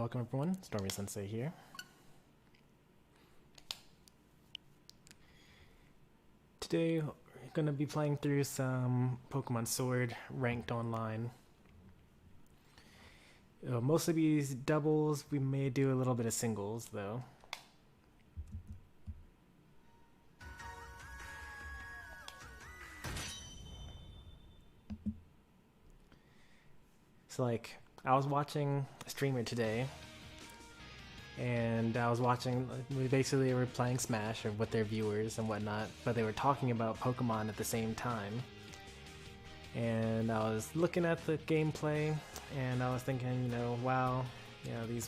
welcome everyone, Stormy Sensei here. Today we're going to be playing through some Pokemon Sword ranked online. It'll mostly be doubles, we may do a little bit of singles though. So like, I was watching a streamer today, and I was watching, basically they were playing Smash or with their viewers and whatnot, but they were talking about Pokemon at the same time. And I was looking at the gameplay, and I was thinking, you know, wow, you know,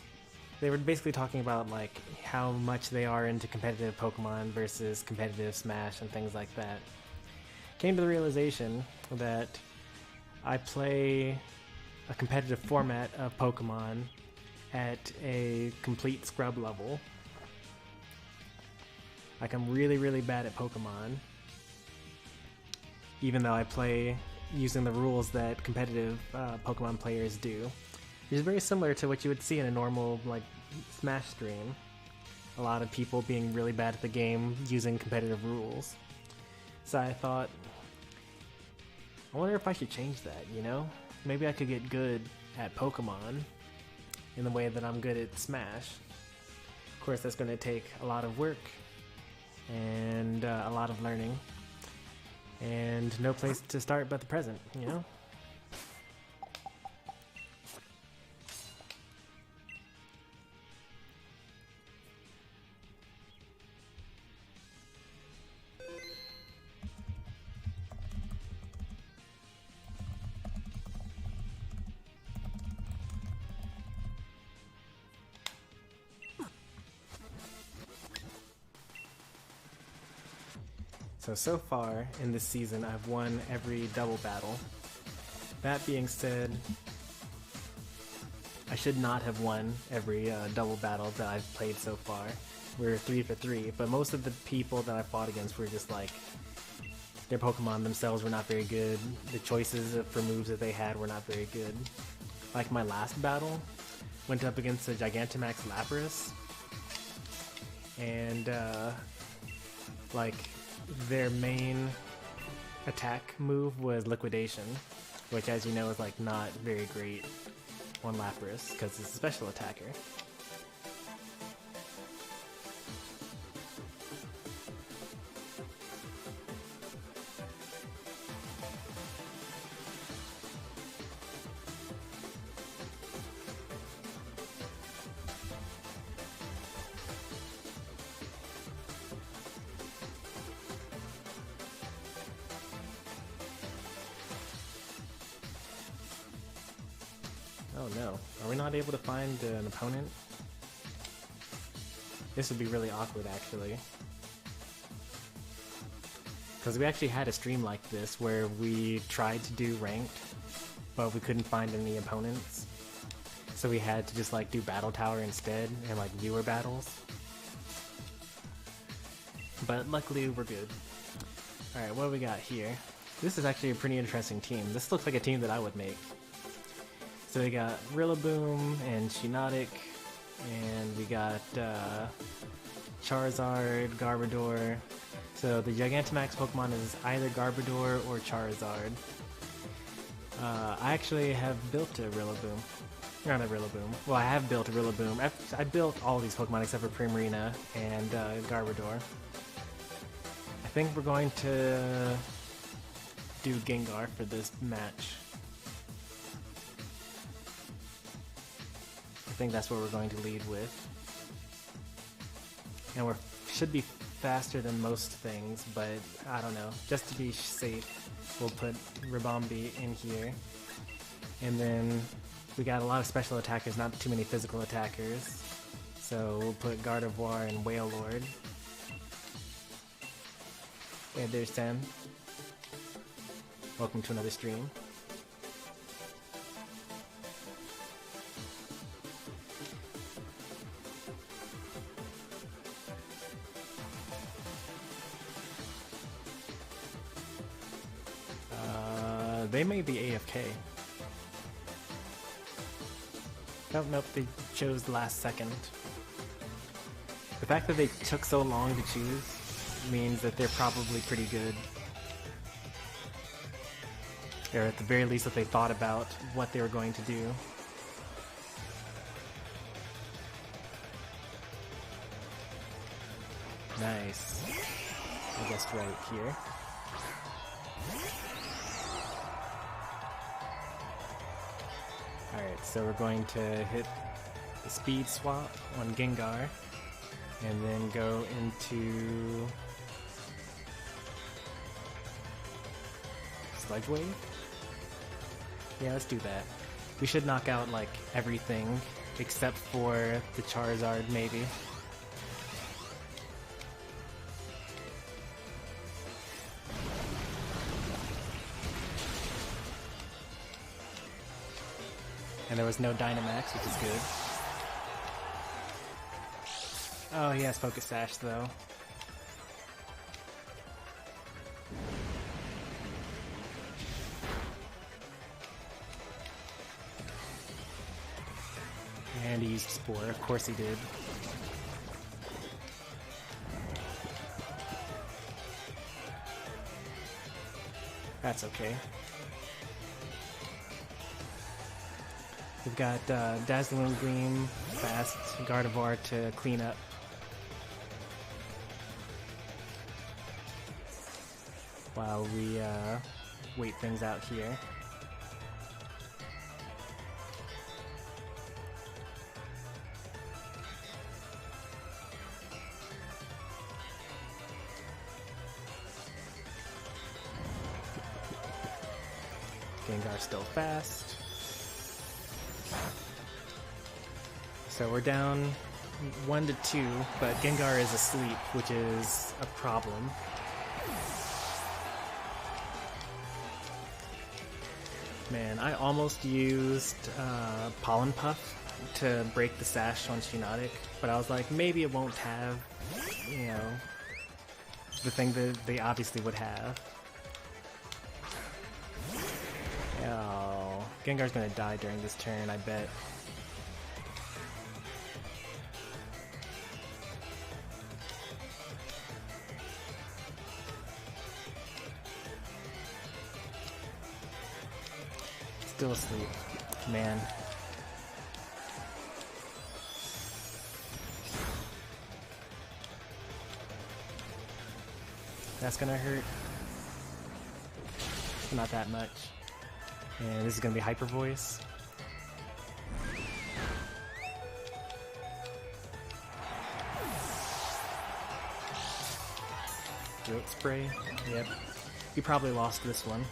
they were basically talking about like how much they are into competitive Pokemon versus competitive Smash and things like that. Came to the realization that I play a competitive format of Pokemon at a complete scrub level. Like, I'm really bad at Pokemon, even though I play using the rules that competitive Pokemon players do, which is very similar to what you would see in a normal like Smash stream. A lot of people being really bad at the game using competitive rules. So I thought, I wonder if I should change that, you know? Maybe I could get good at Pokemon in the way that I'm good at Smash. Of course, that's going to take a lot of work and a lot of learning, and no place to start but the present, you know? So far in this season, I've won every double battle. That being said, I should not have won every double battle that I've played so far. We're 3 for 3, but most of the people that I fought against were just like, their Pokemon themselves were not very good. The choices for moves that they had were not very good. Like my last battle, went up against a Gigantamax Lapras, and like, their main attack move was Liquidation, which, as you know, is like not very great on Lapras because it's a special attacker. Oh no, are we not able to find an opponent? This would be really awkward actually. Because we actually had a stream like this where we tried to do ranked, but we couldn't find any opponents. So we had to just like do Battle Tower instead and like viewer battles. But luckily we're good. Alright, what do we got here? This is actually a pretty interesting team. This looks like a team that I would make. So we got Rillaboom and Shiinotic, and we got Charizard, Garbodor. So the Gigantamax Pokemon is either Garbodor or Charizard. I actually have built a Rillaboom. Not a Rillaboom. Well, I have built a Rillaboom. I built all these Pokemon except for Primarina and Garbodor. I think we're going to do Gengar for this match. I think that's what we're going to lead with. And we should be faster than most things, but I don't know. Just to be safe, we'll put Ribombee in here. And then we got a lot of special attackers, not too many physical attackers. So we'll put Gardevoir and Wailord. Hey, there's Sam. Welcome to another stream. They may be AFK. Oh, nope, they chose the last second. The fact that they took so long to choose means that they're probably pretty good. Or at the very least that they thought about what they were going to do. Nice. I guessed right here. Alright, so we're going to hit the speed swap on Gengar, and then go into Sludge Wave? Yeah, let's do that. We should knock out, like, everything except for the Charizard, maybe. And there was no Dynamax, which is good. Oh, he has Focus Sash, though. And he used Spore, of course he did. That's okay. We've got Dazzling Gleam, Fast, Gardevoir to clean up. While we wait things out here. Gengar's still fast. So we're down 1-2, but Gengar is asleep, which is a problem. Man, I almost used Pollen Puff to break the sash on Shiinotic, but I was like, maybe it won't have, you know, the thing that they obviously would have. Oh, Gengar's gonna die during this turn, I bet. Still asleep. Man. That's gonna hurt. Not that much. And this is gonna be Hyper Voice. Throat Spray. Yep. You probably lost this one.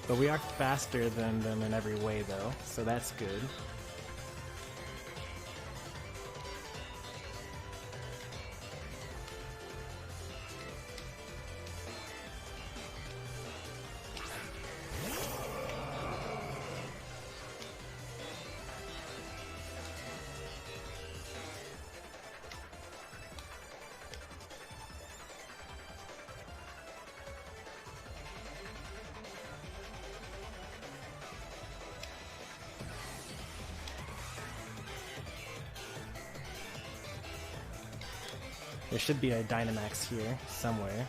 But we are faster than them in every way, though, so that's good. There should be a Dynamax here, somewhere.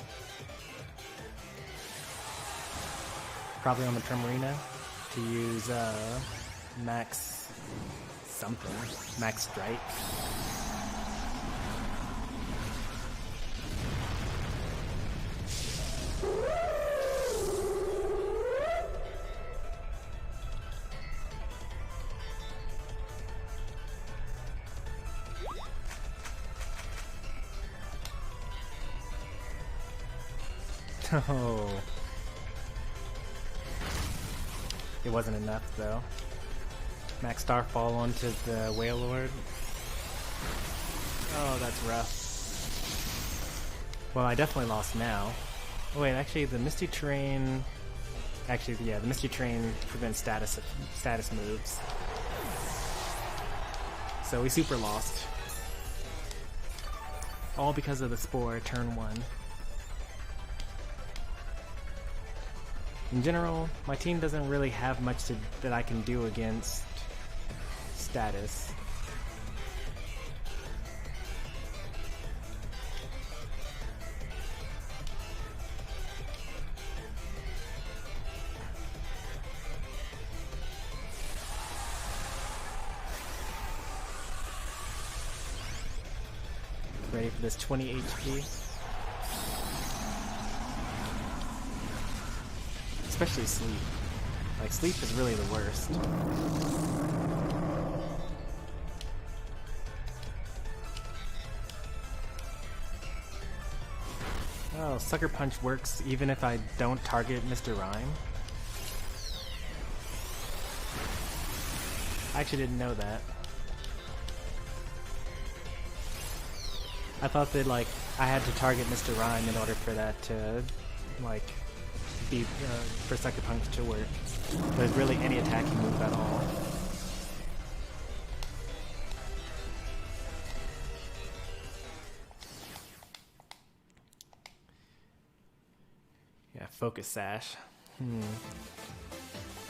Probably on the Primarina to use Max something. Max Strike. Oh. It wasn't enough, though. Max Starfall onto the Wailord. Oh, that's rough. Well, I definitely lost now. Oh, wait, actually, the Misty Terrain... Actually, yeah, the Misty Terrain prevents status moves. So we super lost. All because of the Spore, turn 1. In general, my team doesn't really have much that I can do against status. Ready for this 20 HP. Especially sleep. Like, sleep is really the worst. Oh, Sucker Punch works even if I don't target Mr. Rhyme. I actually didn't know that. I thought that, like, I had to target Mr. Rhyme in order for that to, like, be, for Sucker Punch to work. There's really any attacking move at all. Yeah, Focus Sash.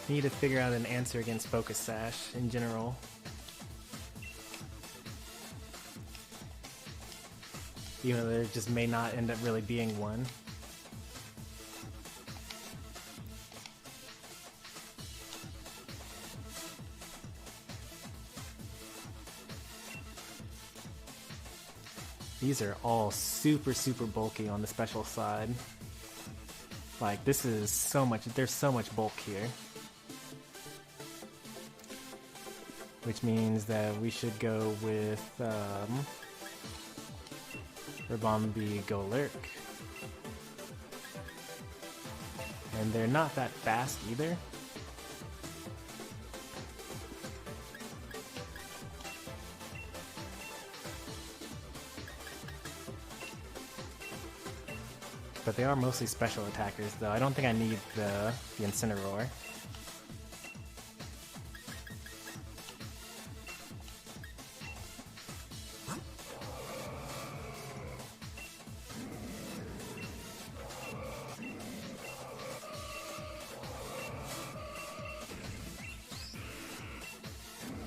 Need to figure out an answer against Focus Sash in general. Even though there just may not end up really being one. These are all super bulky on the special side. Like, this is so much, there's so much bulk here. Which means that we should go with, Rabombi Go Lurk. And they're not that fast either. But they are mostly special attackers, though. I don't think I need the Incineroar.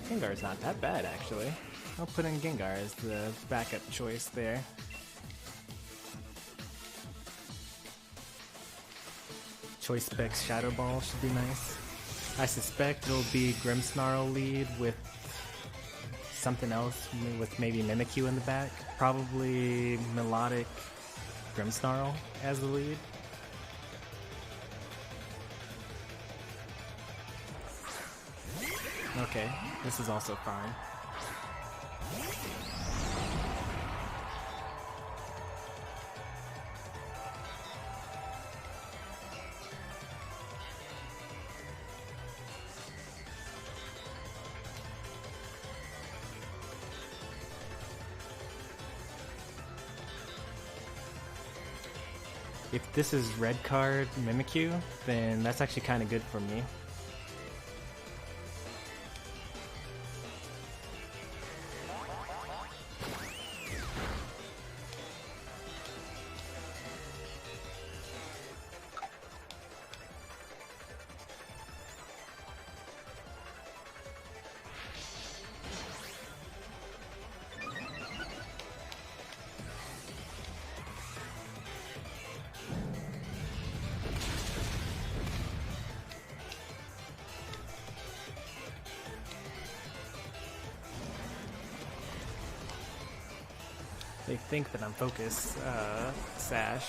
Gengar's not that bad, actually. I'll put in Gengar as the backup choice there. Choice Specs Shadow Ball should be nice. I suspect it'll be Grimmsnarl lead with something else, with maybe Mimikyu in the back. Probably Melodic Grimmsnarl as the lead. Okay, this is also fine. If this is red card Mimikyu, then that's actually kind of good for me. They think that I'm Focus Sash.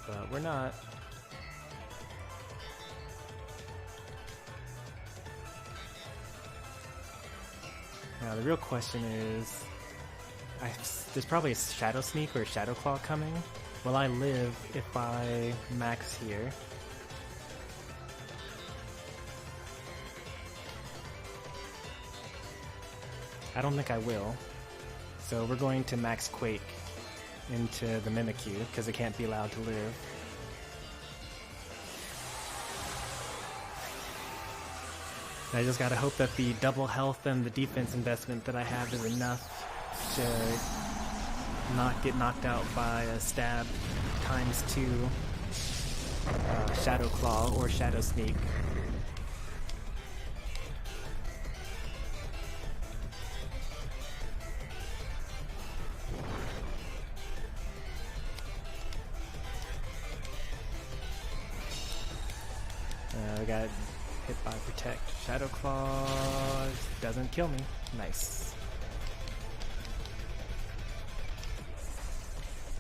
But we're not. Now the real question is, there's probably a Shadow Sneak or a Shadow Claw coming. Will I live if I max here? I don't think I will. So we're going to max Quake into the Mimikyu because it can't be allowed to live. I just gotta hope that the double health and the defense investment that I have is enough to not get knocked out by a stab ×2 Shadow Claw or Shadow Sneak. We got hit by Protect. Shadow Claw doesn't kill me. Nice.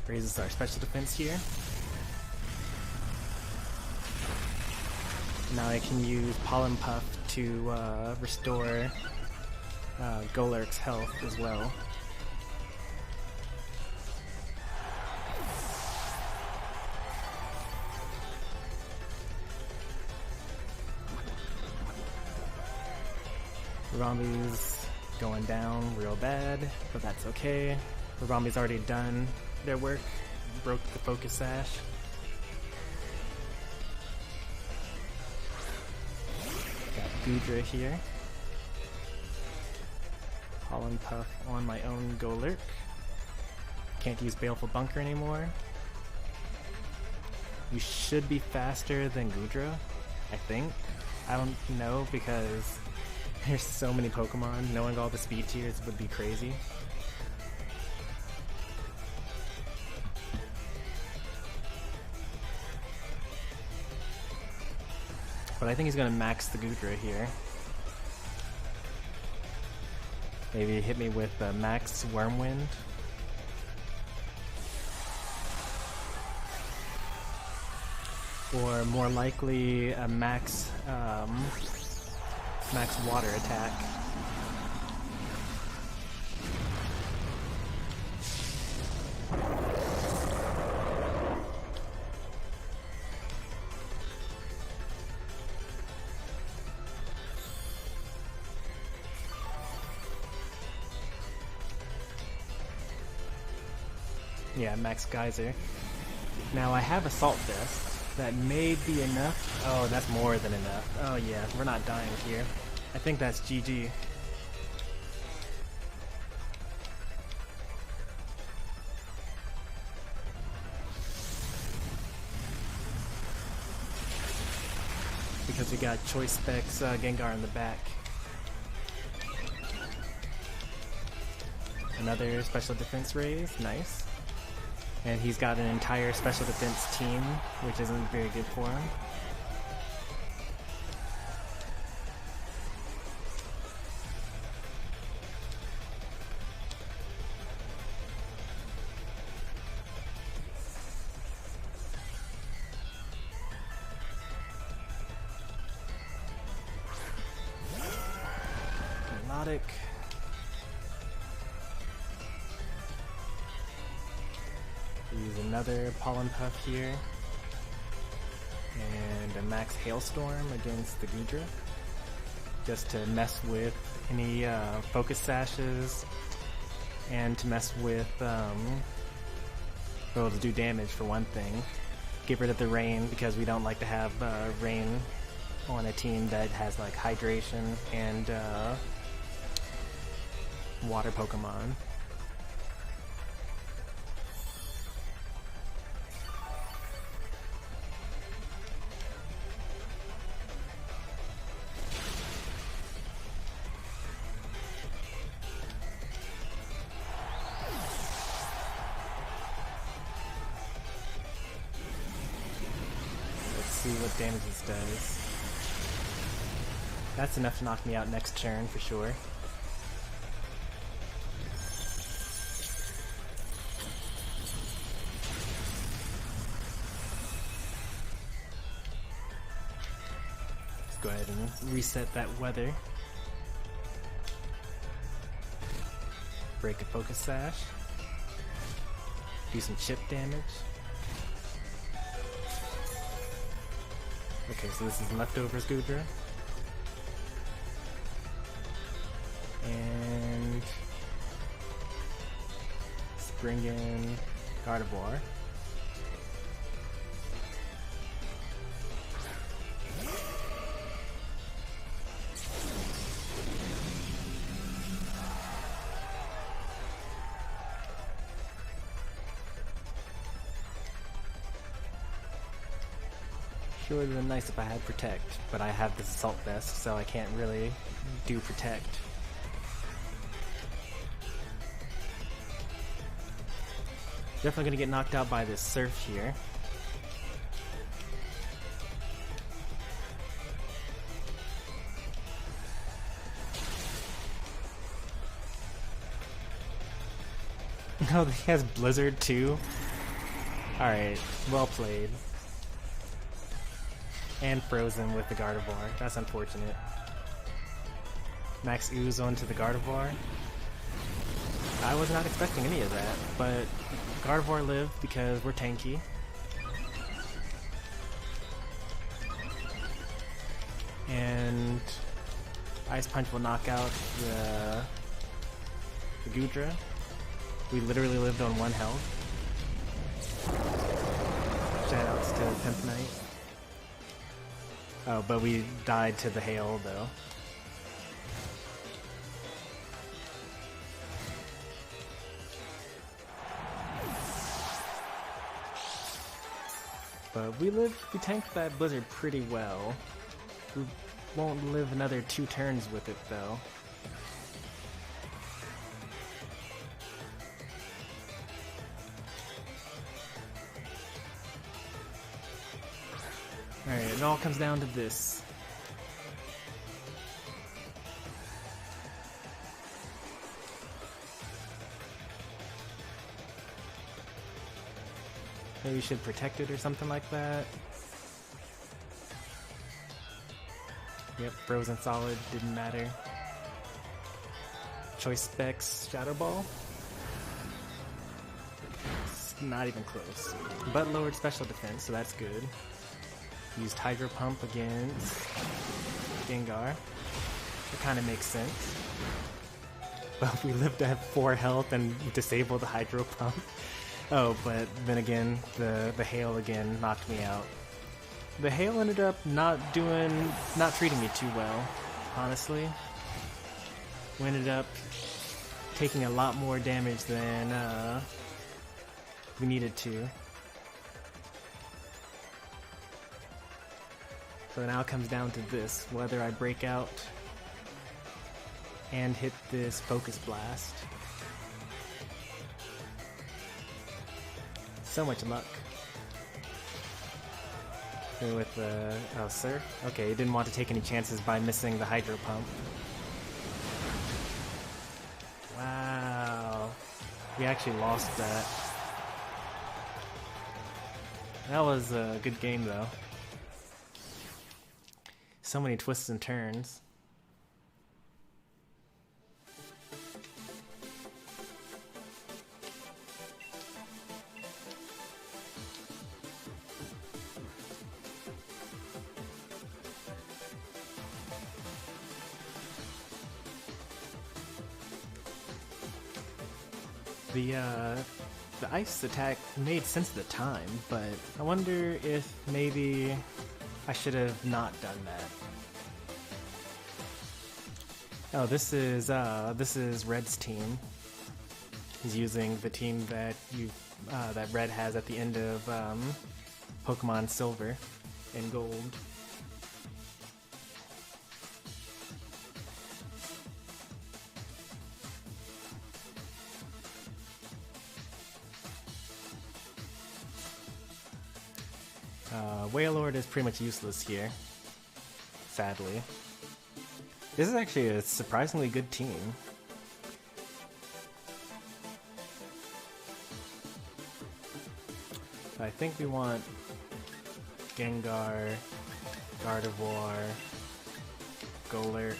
Raises our special defense here. Now I can use Pollen Puff to restore Golurk's health as well. Rambi's going down real bad, but that's okay. The Rambi's already done their work, broke the focus sash. Got Gudra here. Pollen Puff on my own Golurk. Can't use Baleful Bunker anymore. You should be faster than Gudra, I think. I don't know because there's so many Pokemon. Knowing all the speed tiers would be crazy. But I think he's gonna max the Gudra here. Maybe hit me with max Wormwind. Or more likely a max water attack. Yeah, max Geyser. Now I have Assault Vest. That may be enough. Oh, that's more than enough. Oh yeah, we're not dying here. I think that's GG. Because we got Choice Specs Gengar in the back. Another special defense raise, nice. And he's got an entire special defense team, which isn't very good for him. Melodic. Use another Pollen Puff here. And a max Hailstorm against the Gudra. Just to mess with any focus sashes. And to mess with, well, to do damage for one thing. Get rid of the rain because we don't like to have rain on a team that has like hydration and water Pokemon. See what damage this does. That's enough to knock me out next turn for sure. Let's go ahead and reset that weather. Break a focus sash. Do some chip damage. Okay, so this is Leftovers Gudra. And let's bring in Gardevoir. Sure would have been nice if I had Protect, but I have this Assault Vest, so I can't really do Protect. Definitely gonna get knocked out by this Surf here. Oh, he has Blizzard too? Alright, well played. And Frozen with the Gardevoir. That's unfortunate. Max Ooze onto the Gardevoir. I was not expecting any of that, but Gardevoir lived because we're tanky. And Ice Punch will knock out the Goodra. We literally lived on 1 health. Shoutouts to Pimp Knight. Oh, but we died to the hail though. But we tanked that Blizzard pretty well. We won't live another 2 turns with it though. Alright, it all comes down to this. Maybe we should protect it or something like that. Yep, Frozen Solid, didn't matter. Choice Specs, Shadow Ball. It's not even close. But lowered special defense, so that's good. Used Hydro Pump against Gengar. It kind of makes sense. But we lived at 4 health and disabled the Hydro Pump. Oh, but then again, the hail again knocked me out. The hail ended up not treating me too well, honestly. We ended up taking a lot more damage than we needed to. So now it comes down to this, whether I break out and hit this Focus Blast. So much luck. Here with the Surf. Okay, he didn't want to take any chances by missing the Hydro Pump. Wow. We actually lost that. That was a good game though. So many twists and turns. The ice attack made sense at the time, but I wonder if maybe I should have not done that. Oh, this is Red's team. He's using the team that that Red has at the end of Pokemon Silver and Gold. Wailord is pretty much useless here, sadly. This is actually a surprisingly good team. I think we want Gengar, Gardevoir, Golurk,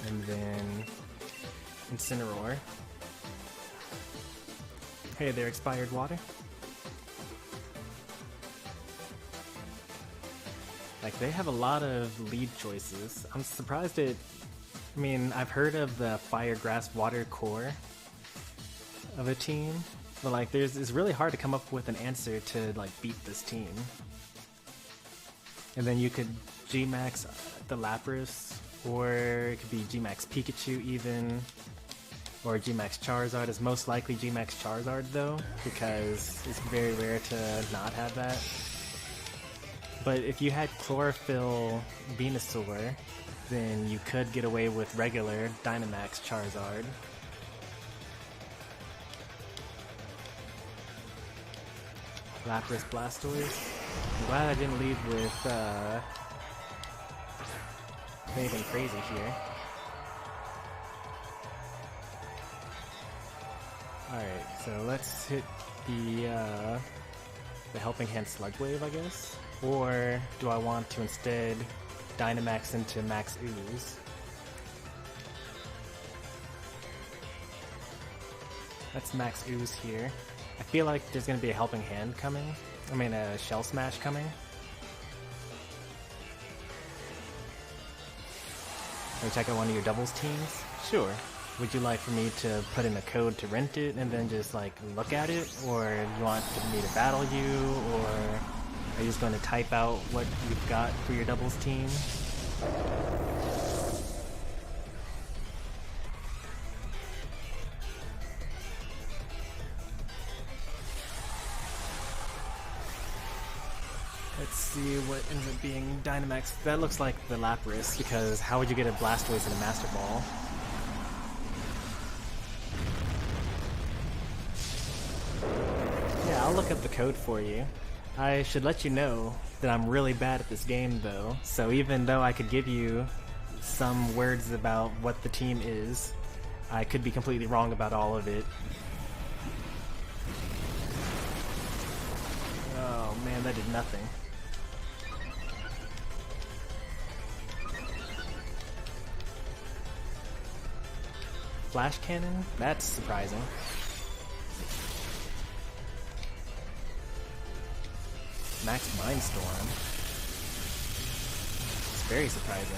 and then Incineroar. Hey there, Expired Water. Like, they have a lot of lead choices. I'm surprised I mean, I've heard of the Fire, Grass, Water core of a team, but like, it's really hard to come up with an answer to like beat this team. And then you could G-Max the Lapras, or it could be G-Max Pikachu even, or G-Max Charizard. Is most likely G-Max Charizard though, because it's very rare to not have that. But if you had Chlorophyll Venusaur, then you could get away with regular Dynamax Charizard. Lapras Blastoise. I'm glad I didn't lead with anything crazy here. Alright, so let's hit the Helping Hand Sludge Wave, I guess? Or do I want to instead Dynamax into Max Ooze? That's Max Ooze here. I feel like there's going to be a Helping Hand coming. I mean, a Shell Smash coming. Can we check out one of your doubles teams? Sure. Would you like for me to put in a code to rent it and then just like look at it? Or you want me to battle you? Or are you just going to type out what you've got for your doubles team? Let's see what ends up being Dynamax. That looks like the Lapras, because how would you get a Blastoise in a Master Ball? Yeah, I'll look up the code for you. I should let you know that I'm really bad at this game though, so even though I could give you some words about what the team is, I could be completely wrong about all of it. Oh man, that did nothing. Flash Cannon? That's surprising. Max Mindstorm. It's very surprising.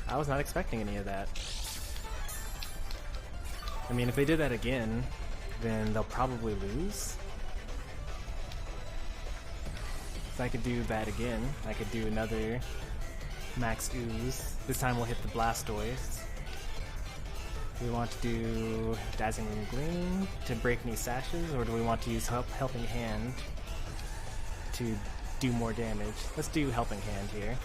I was not expecting any of that. I mean, if they did that again, then they'll probably lose. So I could do that again. I could do another Max Ooze. This time we'll hit the Blastoise. Do we want to do Dazzling Gleam to break any sashes, or do we want to use Helping Hand to do more damage? Let's do Helping Hand here.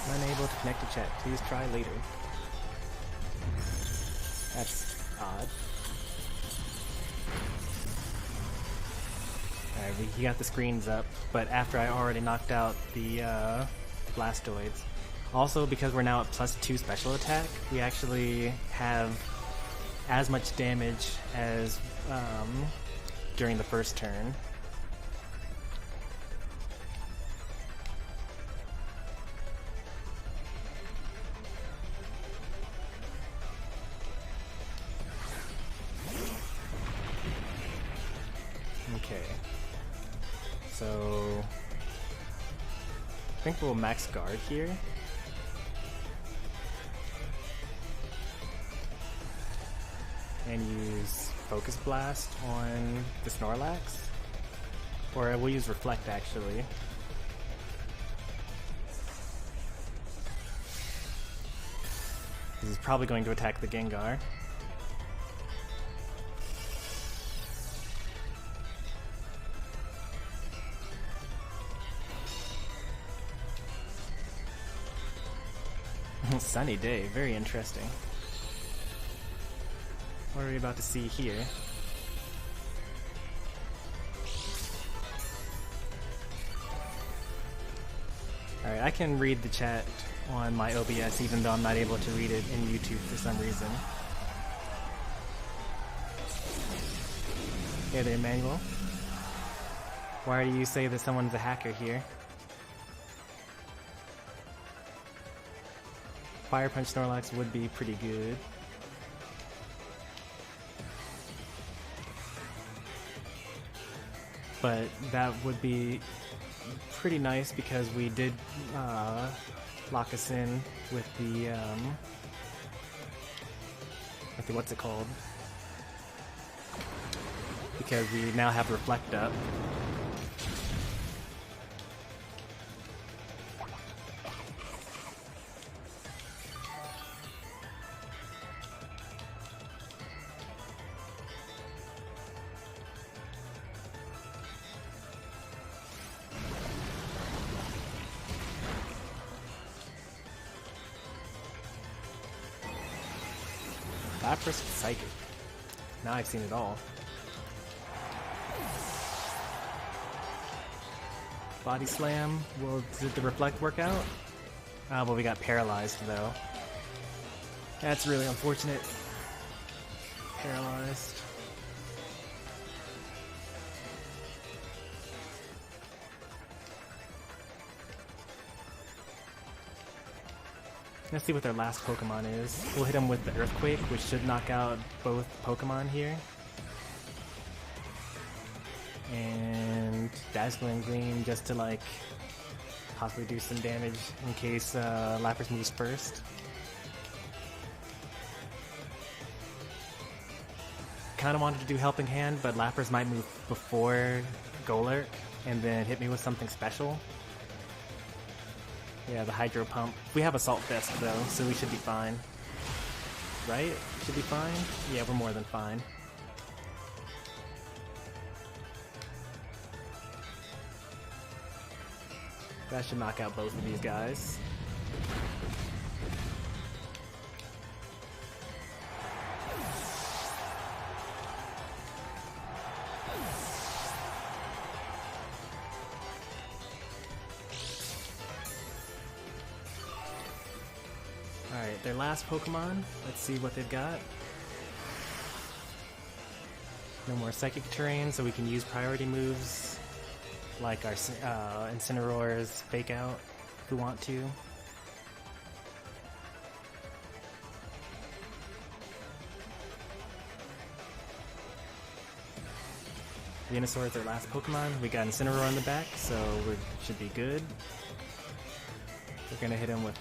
Unable to connect to chat. Please try later. That's odd. Alright, he got the screens up, but after I already knocked out the Blastoids. Also, because we're now at +2 special attack, we actually have as much damage as during the first turn. Okay, so I think we'll max guard here. And use Focus Blast on the Snorlax. Or we'll use Reflect actually. This is probably going to attack the Gengar. Sunny day, very interesting. What are we about to see here? Alright, I can read the chat on my OBS even though I'm not able to read it in YouTube for some reason. Hey there, Manuel. Why do you say that someone's a hacker here? Fire Punch Snorlax would be pretty good. But that would be pretty nice because we did lock us in with the what's it called? Because we now have Reflect up. Lapras Psychic. Now I've seen it all. Body Slam. Well, did the Reflect work out? Well, we got paralyzed though. That's really unfortunate. Paralyzed. Let's see what their last Pokemon is. We'll hit them with the Earthquake, which should knock out both Pokemon here. And Dazzling Gleam just to like possibly do some damage in case Lapras moves first. Kinda wanted to do Helping Hand, but Lapras might move before Golurk and then hit me with something special. Yeah, the Hydro Pump. We have Assault Vest though, so we should be fine. Right? Should be fine? Yeah, we're more than fine. That should knock out both of these guys. Alright, their last Pokemon. Let's see what they've got. No more Psychic Terrain, so we can use priority moves like our Incineroar's Fake Out if we want to. Venusaur is their last Pokemon. We got Incineroar in the back, so we should be good. We're gonna hit him with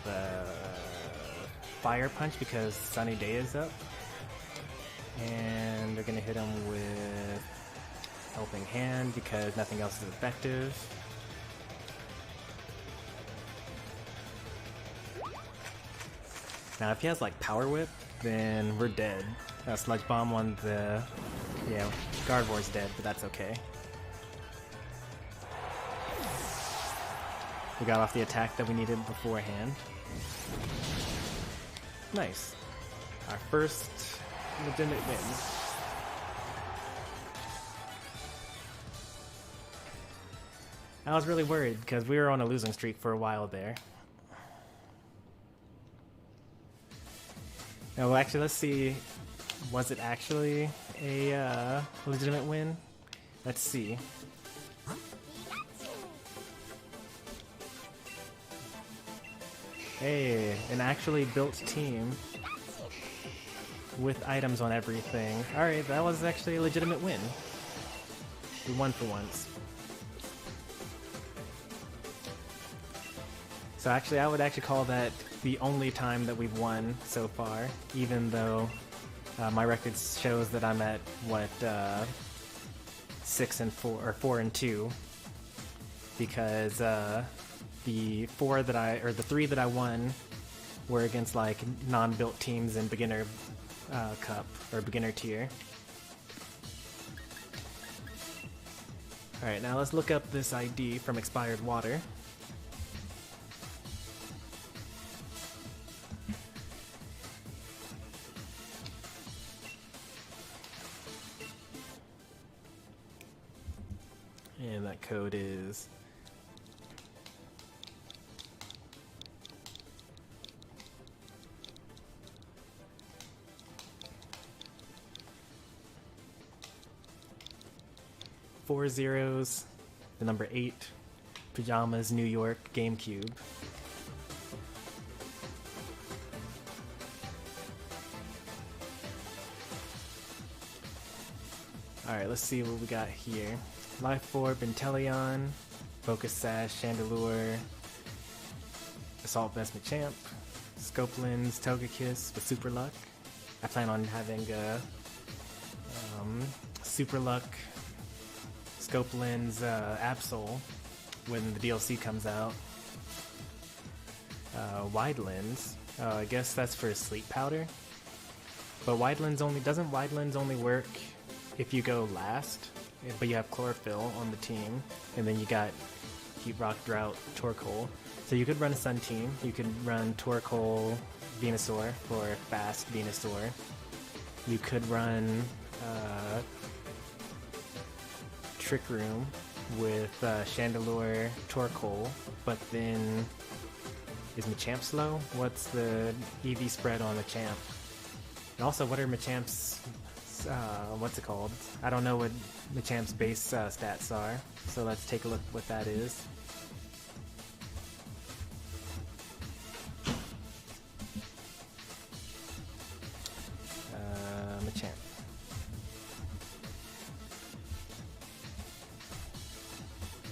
Fire Punch because Sunny Day is up. And they're gonna hit him with Helping Hand because nothing else is effective. Now if he has like Power Whip, then we're dead. Sludge Bomb on the... yeah, Gardevoir's dead, but that's okay. We got off the attack that we needed beforehand. Nice. Our first legitimate win. I was really worried because we were on a losing streak for a while there. No, well, actually, let's see. Was it actually a legitimate win? Let's see. Hey, an actually built team with items on everything. Alright, that was actually a legitimate win. We won for once. So actually, I would actually call that the only time that we've won so far, even though my record shows that I'm at, what, 6 and 4, or 4 and 2, because the 3 that I won were against like non-built teams in beginner cup or beginner tier. Alright, now let's look up this ID from Expired Water. And that code is four zeros, the number 8, Pajamas, New York, GameCube. Alright, let's see what we got here. Life Orb, Inteleon, Focus Sash, Chandelure, Assault Vest Machamp, Scope Lens, Togekiss with Super Luck. I plan on having a Super Luck Scope Lens Absol when the DLC comes out. Wide Lens, I guess that's for Sleep Powder. But Wide Lens doesn't Wide Lens only work if you go last? But you have Chlorophyll on the team, and then you got Heat Rock, Drought, Torkoal. So you could run a Sun team. You could run Torkoal, Venusaur for fast Venusaur. You could run Trick Room with Chandelure, Torkoal, but then is Machamp slow? What's the EV spread on Machamp? And also, what are Machamp's, what's it called? I don't know what Machamp's base stats are, so let's take a look what that is. Machamp.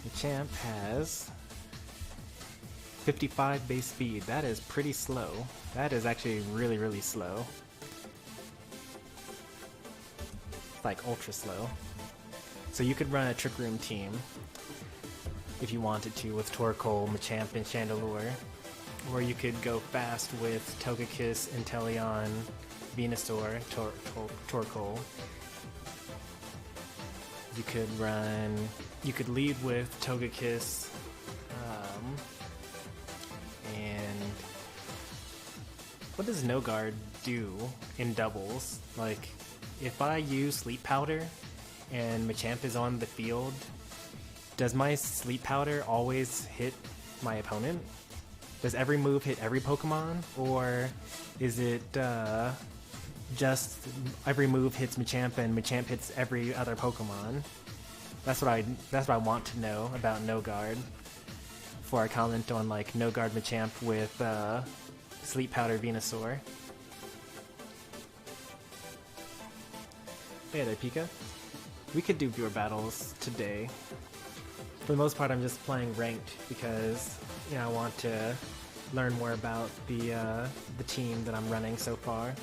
Machamp has 55 base speed. That is pretty slow. That is actually really, really slow. Like ultra slow. So you could run a Trick Room team if you wanted to with Torkoal, Machamp, and Chandelure. Or you could go fast with Togekiss, Inteleon, Venusaur, Torkoal. You could lead with Togekiss, and what does No Guard do in doubles? Like, if I use Sleep Powder and Machamp is on the field, does my Sleep Powder always hit my opponent? Does every move hit every Pokemon? Or is it just every move hits Machamp and Machamp hits every other Pokemon? That's what I want to know about No Guard before I comment on like No Guard Machamp with Sleep Powder Venusaur. Hey there, Pika. We could do viewer battles today. For the most part, I'm just playing ranked because, you know, I want to learn more about the team that I'm running so far.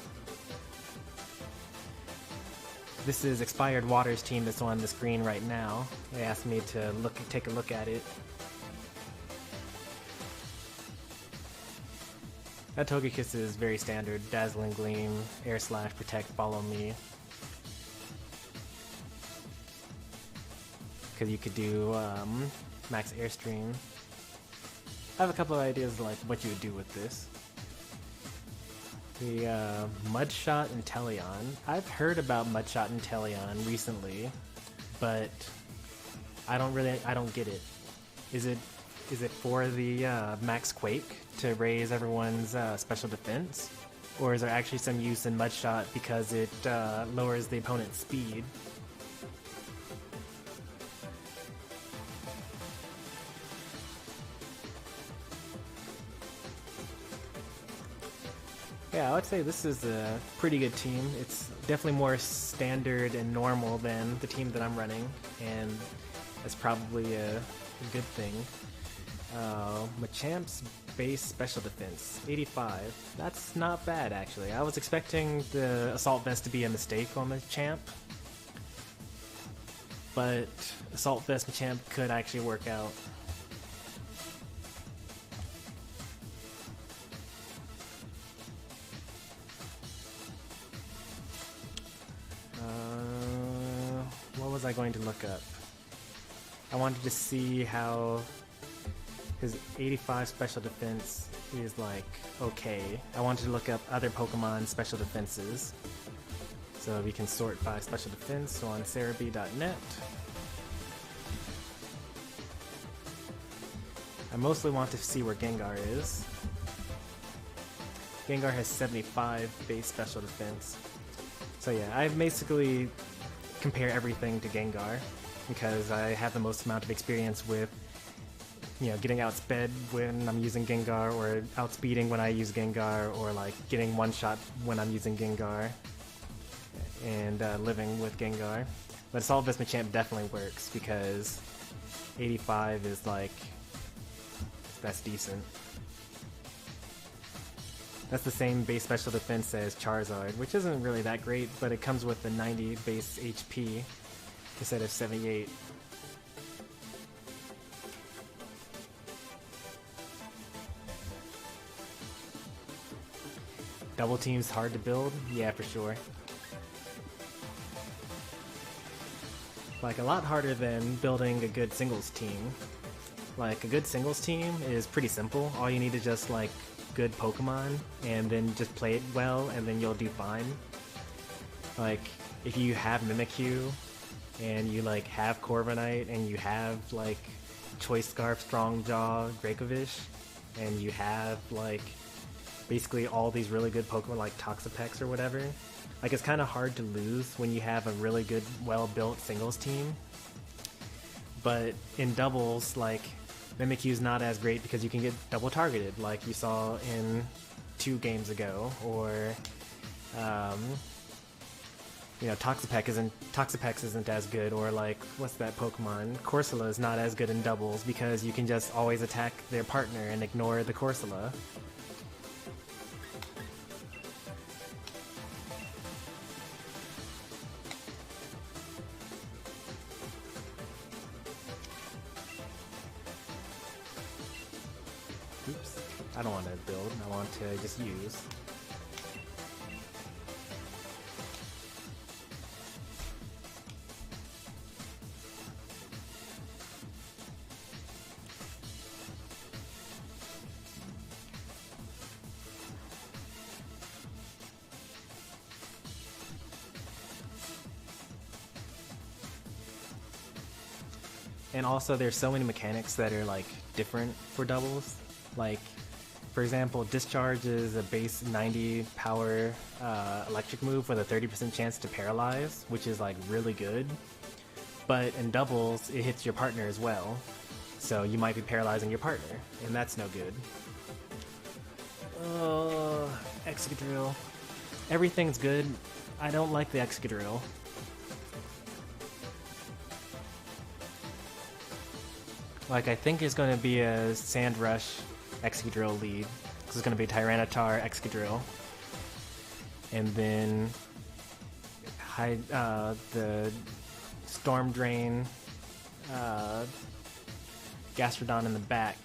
This is Expired Water's team that's on the screen right now. They asked me to take a look at it. That Togekiss is very standard. Dazzling Gleam, Air Slash, Protect, Follow Me. Because you could do Max Airstream. I have a couple of ideas like what you would do with this. The Mudshot Inteleon. I've heard about Mudshot Inteleon recently, but I don't get it. Is it for the Max Quake to raise everyone's special defense? Or is there actually some use in Mudshot because it lowers the opponent's speed? Yeah, I would say this is a pretty good team. It's definitely more standard and normal than the team that I'm running, and that's probably a good thing. Machamp's base special defense, 85. That's not bad, actually. I was expecting the Assault Vest to be a mistake on Machamp, but Assault Vest Machamp could actually work out. What was I going to look up? I wanted to see how his 85 special defense is like okay. I wanted to look up other Pokemon special defenses. So we can sort by special defense on Cerebi.net. I mostly want to see where Gengar is. Gengar has 75 base special defense. So yeah, I basically compare everything to Gengar because I have the most amount of experience with, you know, getting outsped when I'm using Gengar, or outspeeding when I use Gengar, or like getting one shot when I'm using Gengar, and living with Gengar. But Assault Vest Machamp definitely works because 85 is like, that's decent. That's the same base special defense as Charizard, which isn't really that great, but it comes with the 90 base HP instead of 78. Double team's hard to build? Yeah, for sure. Like, a lot harder than building a good singles team. Like, a good singles team is pretty simple. All you need is just, like, good Pokemon, and then just play it well, and then you'll do fine. Like, if you have Mimikyu, and you, like, have Corviknight, and you have, like, Choice Scarf, Strong Jaw, Dracovish, and you have, like, basically all these really good Pokemon, like Toxapex or whatever, like, it's kind of hard to lose when you have a really good, well-built singles team. But in doubles, like, Mimikyu's not as great because you can get double targeted, like you saw in 2 games ago, or you know, Toxapex isn't as good, or like, what's that Pokemon? Corsola is not as good in doubles because you can just always attack their partner and ignore the Corsola. Oops, I don't want to build, I want to just use. And also, there's so many mechanics that are like different for doubles. Like, for example, Discharge is a base 90 power electric move with a 30% chance to paralyze, which is like really good. But in doubles, it hits your partner as well, so you might be paralyzing your partner, and that's no good. Oh, Excadrill. Everything's good. I don't like the Excadrill. Like, I think it's going to be a Sand Rush Excadrill lead. This is going to be Tyranitar Excadrill. And then the Storm Drain Gastrodon in the back.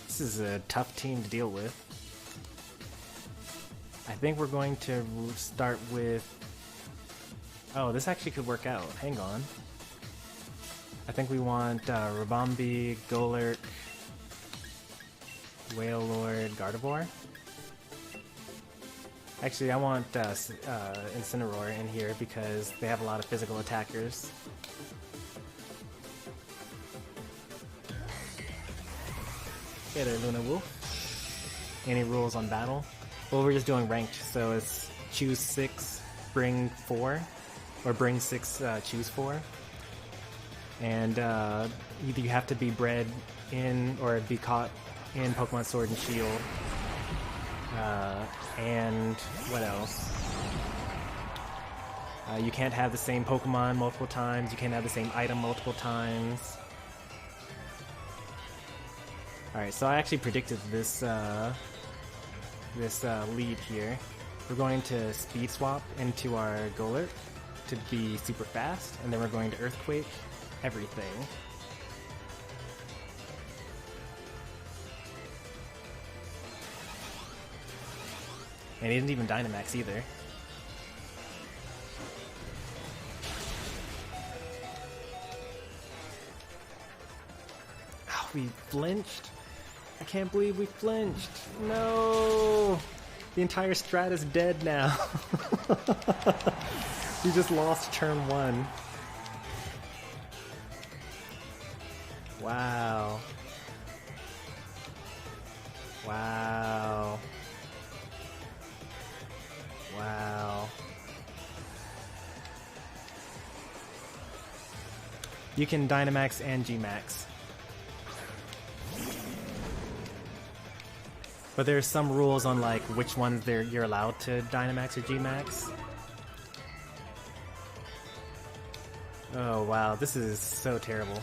This is a tough team to deal with. I think we're going to start with... Oh, this actually could work out. Hang on. I think we want Rabombi, Golurk, Wailord, Gardevoir. Actually, I want Incineroar in here because they have a lot of physical attackers. Okay there, Luna Wolf. Any rules on battle? Well, we're just doing ranked, so it's choose 6, bring 4, or bring 6, choose 4. And either you have to be bred in or be caught in Pokemon Sword and Shield. And what else? You can't have the same Pokemon multiple times. You can't have the same item multiple times. Alright, so I actually predicted this lead here. We're going to Speed Swap into our Golurk to be super fast, and then we're going to Earthquake everything. And he didn't even Dynamax either. Oh, we flinched? I can't believe we flinched. No! The entire strat is dead now. We just lost turn 1. Wow. Wow. Wow. You can Dynamax and Gmax. But there's some rules on like which ones you're allowed to Dynamax or Gmax. Oh wow, this is so terrible.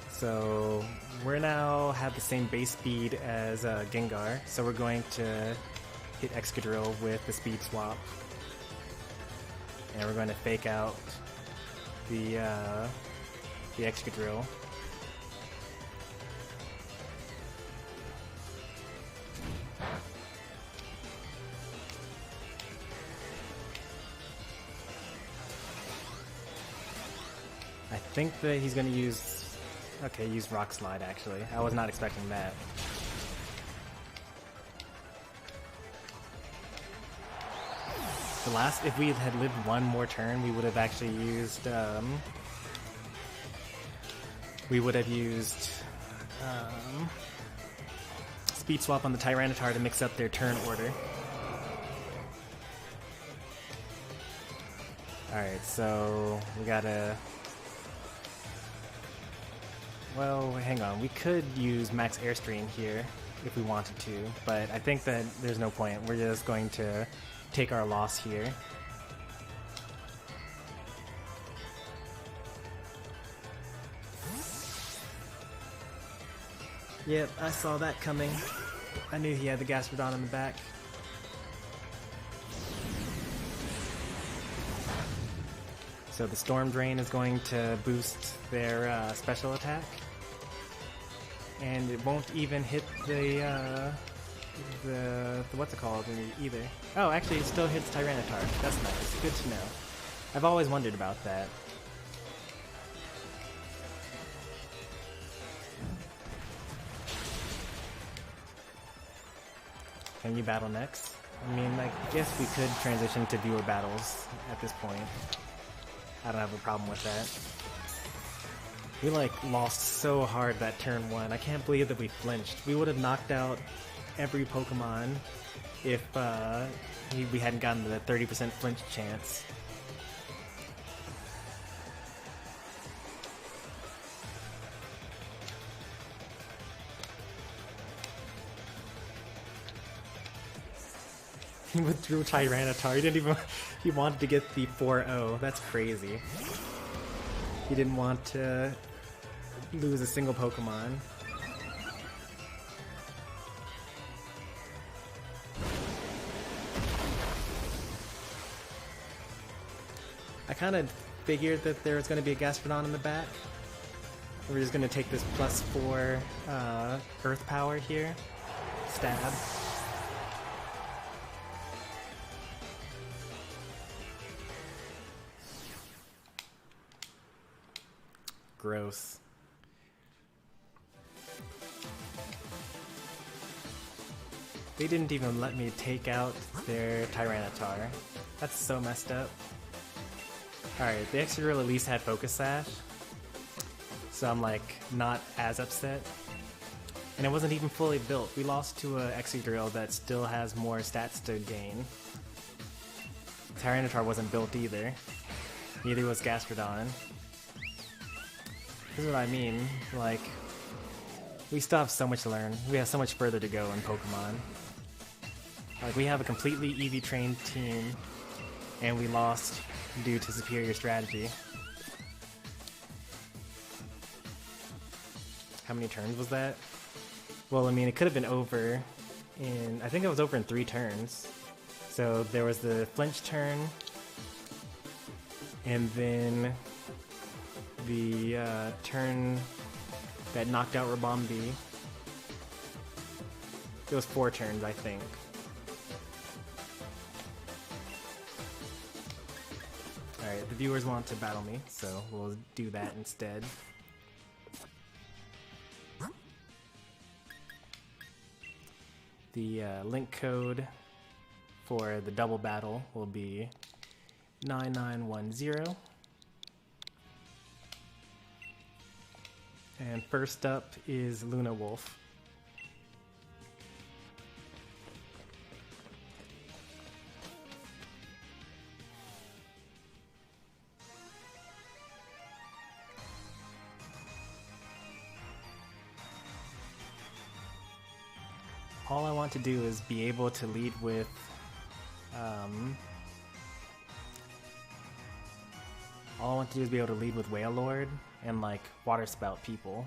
So we're now have the same base speed as Gengar, so we're going to hit Excadrill with the speed swap. And we're going to fake out the Excadrill. I think that he's going to use... Okay, use Rock Slide actually. I was not expecting that. The last, if we had lived one more turn, we would have actually used, Speed Swap on the Tyranitar to mix up their turn order. Alright, so we gotta... Well, hang on. We could use Max Airstream here if we wanted to, but I think that there's no point. We're just going to take our loss here. Yep, I saw that coming. I knew he had the Gastrodon in the back. So the Storm Drain is going to boost their special attack. And it won't even hit the what's it called either. Oh, actually it still hits Tyranitar. That's nice. Good to know. I've always wondered about that. Can you battle next? I mean, I guess we could transition to viewer battles at this point. I don't have a problem with that. We like lost so hard that turn 1. I can't believe that we flinched. We would have knocked out every Pokemon if we hadn't gotten the 30% flinch chance. He withdrew Tyranitar. He didn't even... He wanted to get the 4-0. That's crazy. He didn't want to lose a single Pokemon. I kind of figured that there was going to be a Gastrodon in the back. We're just going to take this +4 Earth Power here. Stab. Gross. They didn't even let me take out their Tyranitar. That's so messed up. Alright, the Excadrill at least had Focus Sash, so I'm like not as upset. And it wasn't even fully built. We lost to a Excadrill that still has more stats to gain. Tyranitar wasn't built either. Neither was Gastrodon. This is what I mean, like, we still have so much to learn. We have so much further to go in Pokemon. Like, we have a completely EV-trained team, and we lost due to superior strategy. How many turns was that? Well, I mean, it could have been over in... I think it was over in 3 turns. So there was the flinch turn, and then the turn that knocked out Rabombi. It was 4 turns, I think. Alright, the viewers want to battle me, so we'll do that instead. The link code for the double battle will be 9910. And first up is Luna Wolf. All I want to do is be able to lead with All I want to do is be able to lead with Whale Lord and like Water Spout people,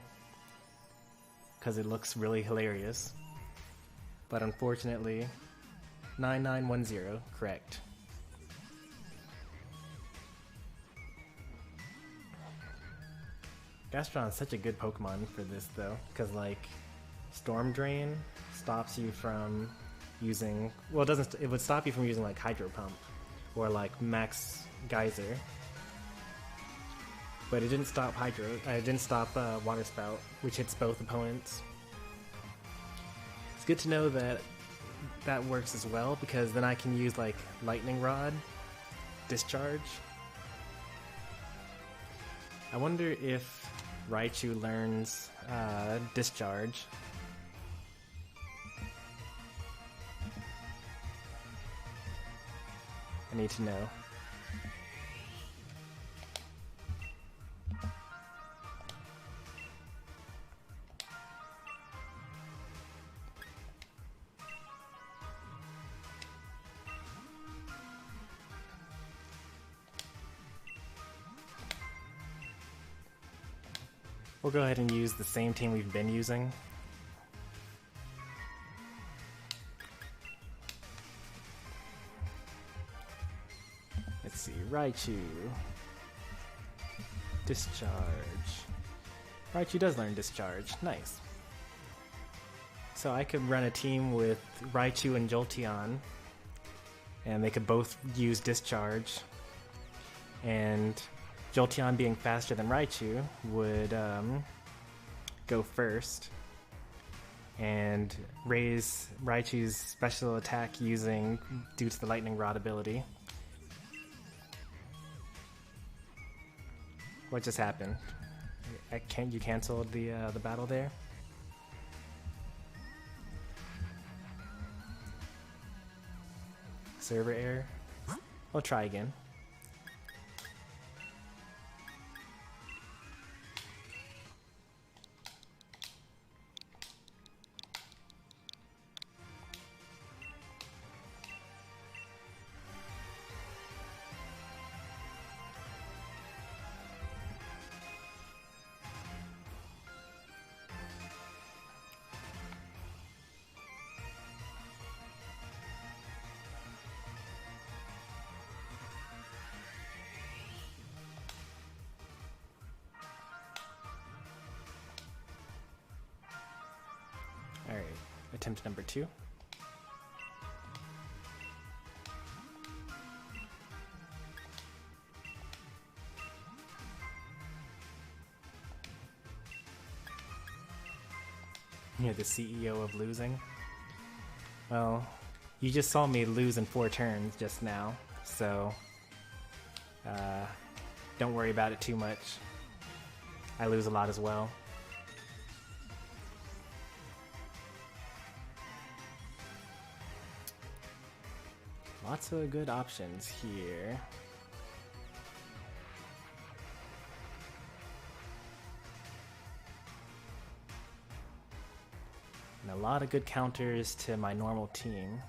because it looks really hilarious. But unfortunately, 9910, correct. Gastron's such a good Pokemon for this though, because like Storm Drain stops you from using, well, it would stop you from using like Hydro Pump or like Max Geyser, but it didn't stop Water Spout, which hits both opponents. It's good to know that that works as well, because then I can use like Lightning Rod, Discharge. I wonder if Raichu learns Discharge. I need to know. We'll go ahead and use the same team we've been using. Let's see, Raichu. Discharge. Raichu does learn Discharge, nice. So I could run a team with Raichu and Jolteon, and they could both use Discharge, and Jolteon being faster than Raichu would go first and raise Raichu's special attack due to the Lightning Rod ability. What just happened? You canceled the battle there? Server error? I'll try again. Alright, attempt number 2. You're the CEO of losing. Well, you just saw me lose in 4 turns just now, so don't worry about it too much. I lose a lot as well. Lots of good options here. And a lot of good counters to my normal team.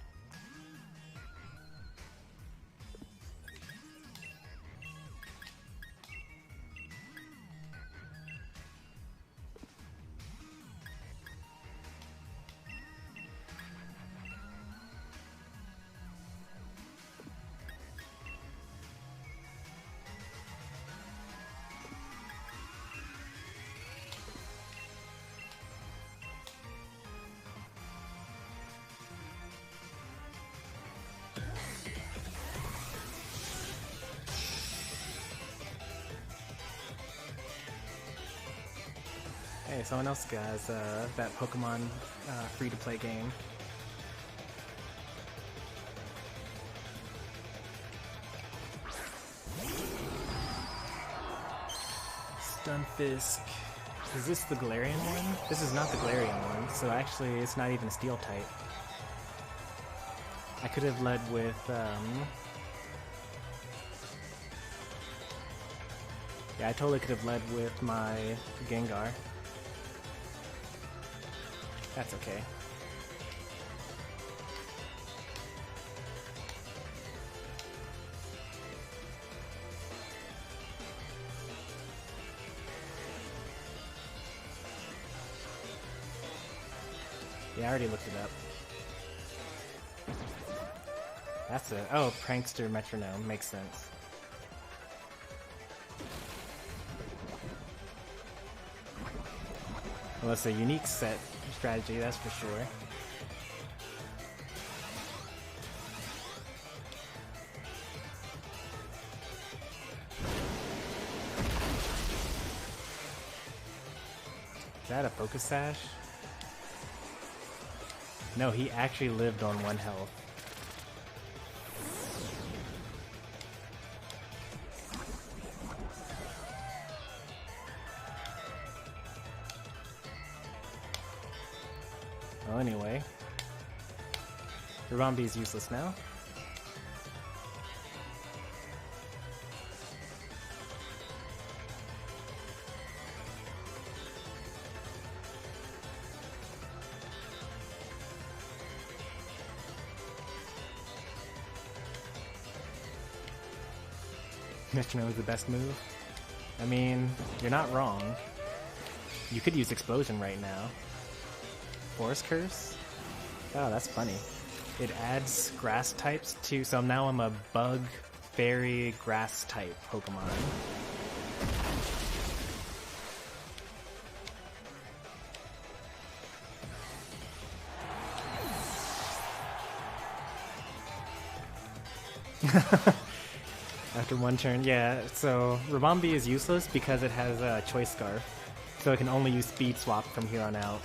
Hey, someone else has that Pokemon free-to-play game. Stunfisk. Is this the Galarian one? This is not the Galarian one, so actually it's not even a Steel type. I could have led with yeah, I totally could have led with my Gengar. That's okay. Yeah, I already looked it up. That's a... Oh, prankster metronome. Makes sense. Well, it's a unique set strategy, that's for sure. Is that a focus sash? No, he actually lived on 1 health. Well, anyway. Ravambi is useless now. Metronome is the best move. I mean, you're not wrong. You could use Explosion right now. Forest Curse? Oh, that's funny. It adds grass types to, so now I'm a bug, fairy, grass type Pokemon. After 1 turn, yeah, so Ravambi is useless because it has a Choice Scarf, so it can only use Speed Swap from here on out.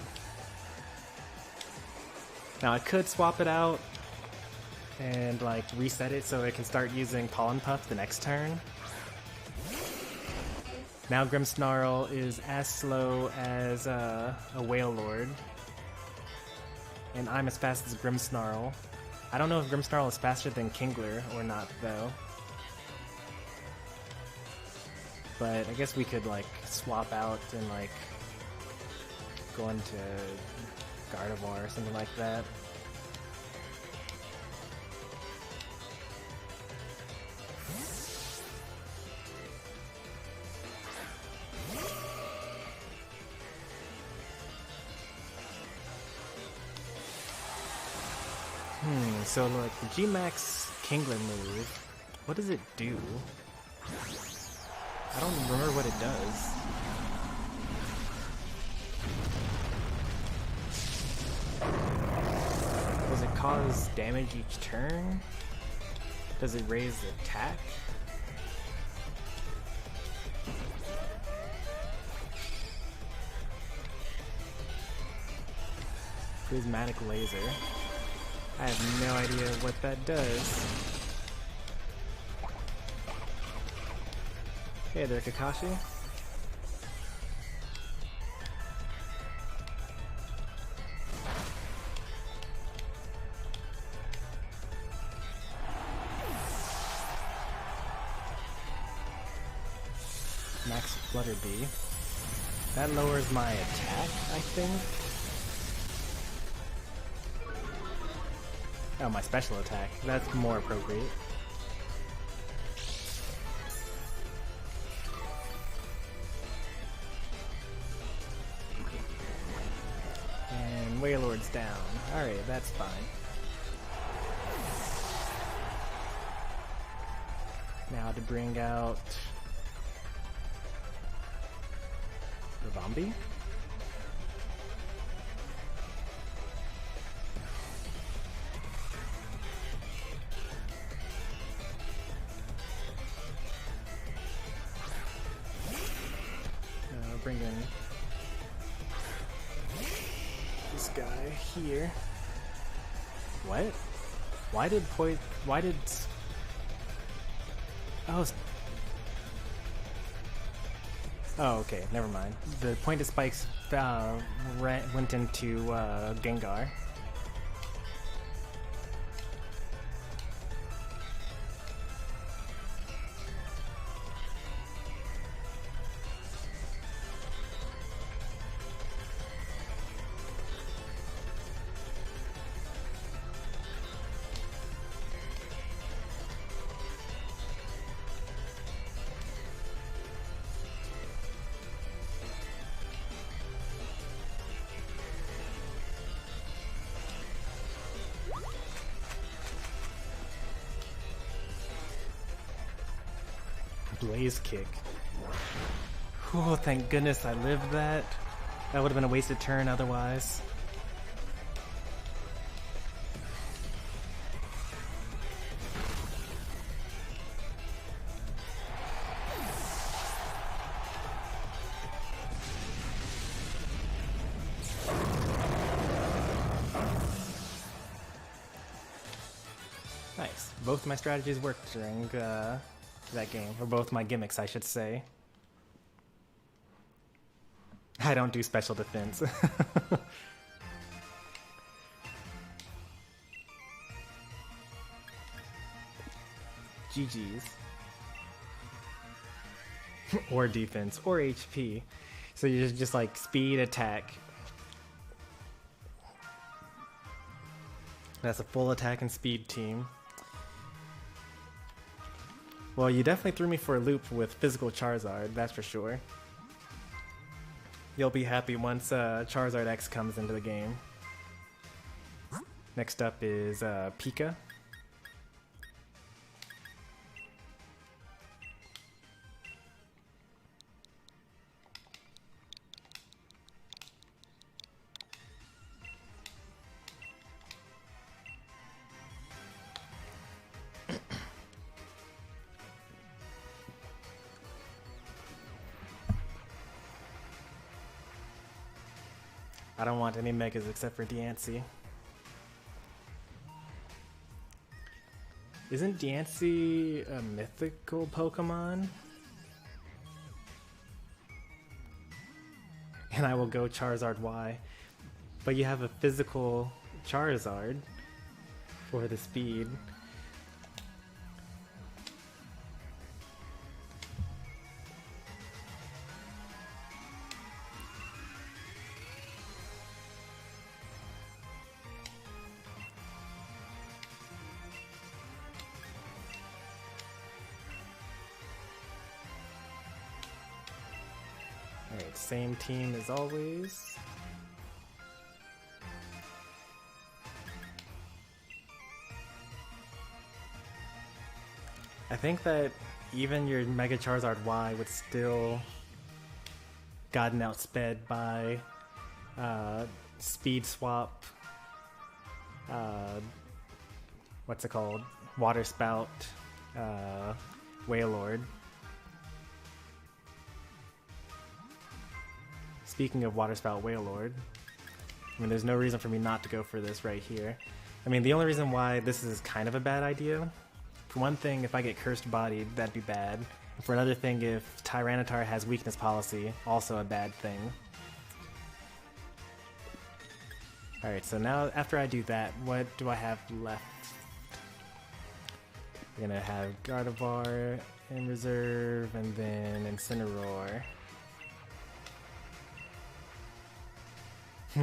Now I could swap it out and like reset it so it can start using Pollen Puff the next turn. Now Grimmsnarl is as slow as a Wailord, and I'm as fast as Grimmsnarl. I don't know if Grimmsnarl is faster than Kingler or not though. But I guess we could like swap out and like go into Gardevoir or something like that. So like the G-Max Kingler move, what does it do? I don't remember what it does. Does it cause damage each turn? Does it raise the attack? Prismatic Laser. I have no idea what that does. Hey there, Kakashi. Max Flutter Bee. That lowers my attack, I think. Oh, my special attack. That's more appropriate. And Wailord's down. Alright, that's fine. Now to bring out Ravambi. Bring in this guy here. What? Why did Oh, okay, never mind. The Pointed Spikes went into Gengar. Blaze kick. Oh, thank goodness I lived that. That would have been a wasted turn otherwise. Nice. Both my strategies worked during that game, or both my gimmicks, I should say. I don't do special defense. GG's. Or defense, or HP. So you're just like speed, attack. That's a full attack and speed team. Well, you definitely threw me for a loop with physical Charizard, that's for sure. You'll be happy once Charizard X comes into the game. Next up is Pika. I don't want any Megas except for Diancie. Isn't Diancie a mythical Pokemon? And I will go Charizard Y. But you have a physical Charizard for the speed. Alright, same team as always. I think that even your Mega Charizard Y would still gotten outsped by Speed Swap, what's it called? Water Spout, Wailord. Speaking of Water Spout Wailord, I mean, there's no reason for me not to go for this right here. I mean, the only reason why this is kind of a bad idea, for one thing, if I get Cursed Bodied, that'd be bad. And for another thing, if Tyranitar has Weakness Policy, also a bad thing. Alright, so now after I do that, what do I have left? We're gonna have Gardevoir in reserve, and then Incineroar.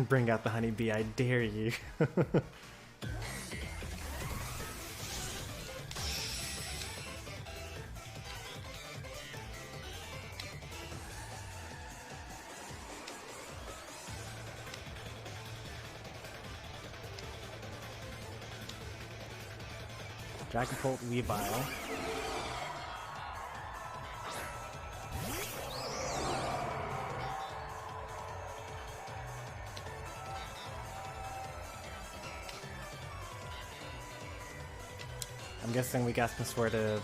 Bring out the honeybee, I dare you. Dragapult, Weavile. I'm guessing we got some sort of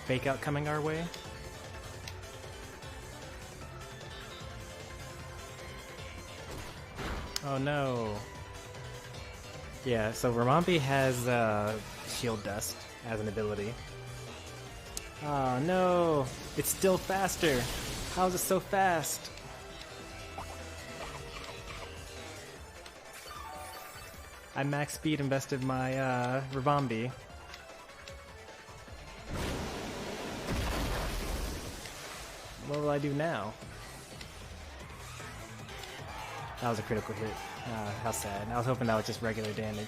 fake out coming our way. Oh no. Yeah, so Ramambi has Shield Dust as an ability. Oh no! It's still faster! How is it so fast? I max speed invested my Ramambi. What will I do now? That was a critical hit. How sad. I was hoping that was just regular damage.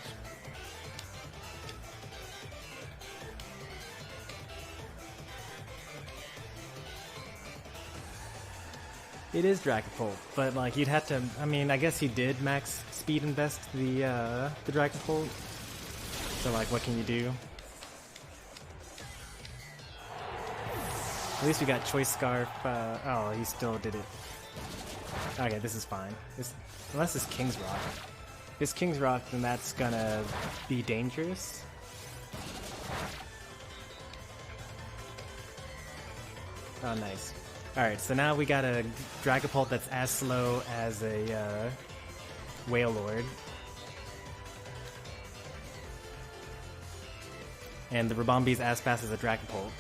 It is Dragapult, but like you'd have to. I mean, I guess he did max speed invest the Dragapult. So like, what can you do? At least we got Choice Scarf. Oh, he still did it. Okay, this is fine. Unless it's King's Rock. If it's King's Rock, then that's gonna be dangerous. Oh, nice. Alright, so now we got a Dragapult that's as slow as a Whale Lord. And the Rabombi's as fast as a Dragapult.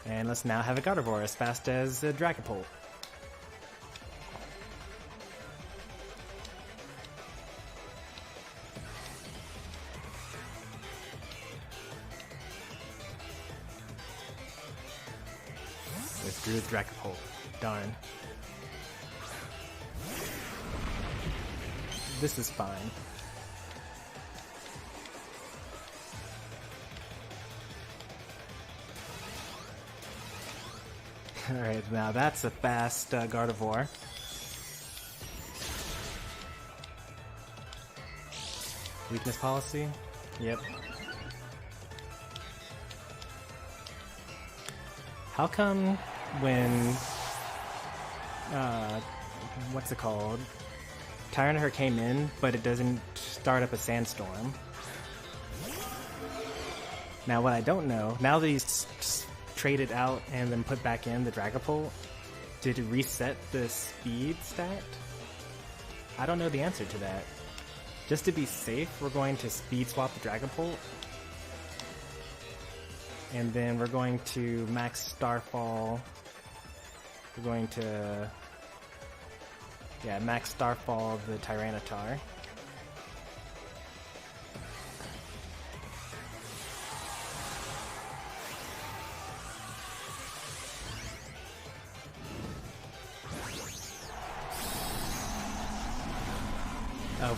And let's now have a Gardevoir as fast as a Dragapult. Withdrew the Dragapult. Darn. This is fine. Alright, now that's a fast Gardevoir. Weakness policy? Yep. How come when, what's it called? Tyranitar came in, but it doesn't start up a Sandstorm? Now what I don't know, now that he's traded out and then put back in the Dragapult, did it reset the speed stat? I don't know the answer to that. Just to be safe, we're going to speed swap the Dragapult. And then we're going to max Starfall. We're going to, yeah, max Starfall the Tyranitar.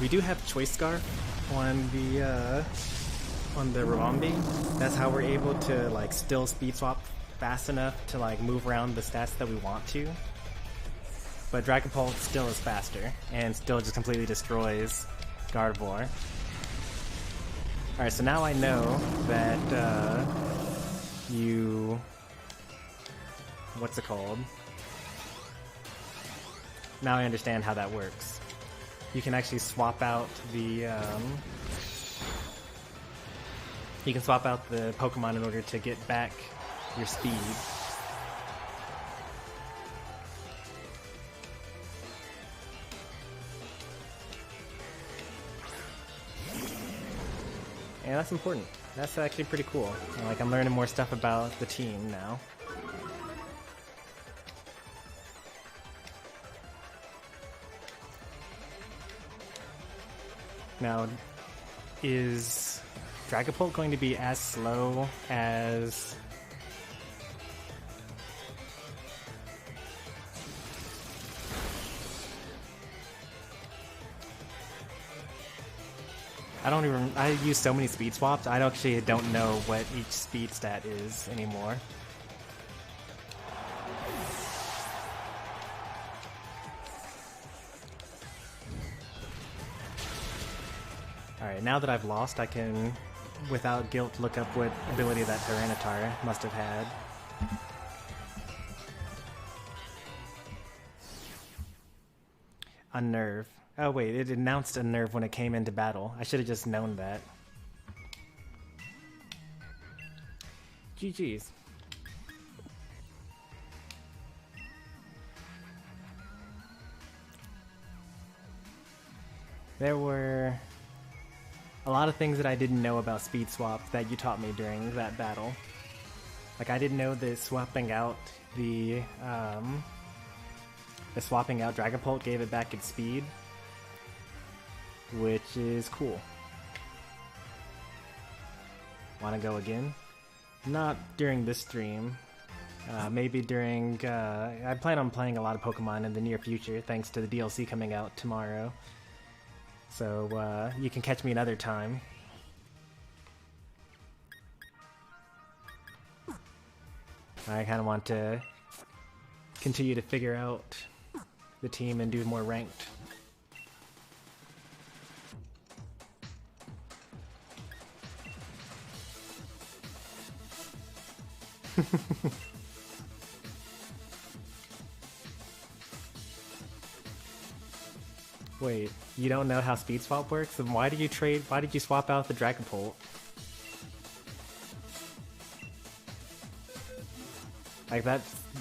We do have Choice Scarf on the Rabombi. That's how we're able to like still speed swap fast enough to like move around the stats that we want to. But Dragapult still is faster and still just completely destroys Gardevoir. Alright, so now I know that what's it called? Now I understand how that works. You can actually swap out the you can swap out the Pokemon in order to get back your speed. And that's important. That's actually pretty cool. Like, I'm learning more stuff about the team now. Now, is Dragapult going to be as slow as... I use so many speed swaps, I actually don't know what each speed stat is anymore. Alright, now that I've lost, I can, without guilt, look up what ability that Tyranitar must have had. Unnerve. Oh wait, it announced Unnerve when it came into battle. I should have just known that. GG's. There were a lot of things that I didn't know about Speed Swap that you taught me during that battle. Like, I didn't know that swapping out the swapping out Dragapult gave it back its speed, which is cool. Wanna go again? Not during this stream. Maybe during... I plan on playing a lot of Pokemon in the near future, thanks to the DLC coming out tomorrow. So, you can catch me another time. I kind of want to continue to figure out the team and do more ranked. Wait, you don't know how speed swap works? Then why did you swap out the Dragapult? Like, that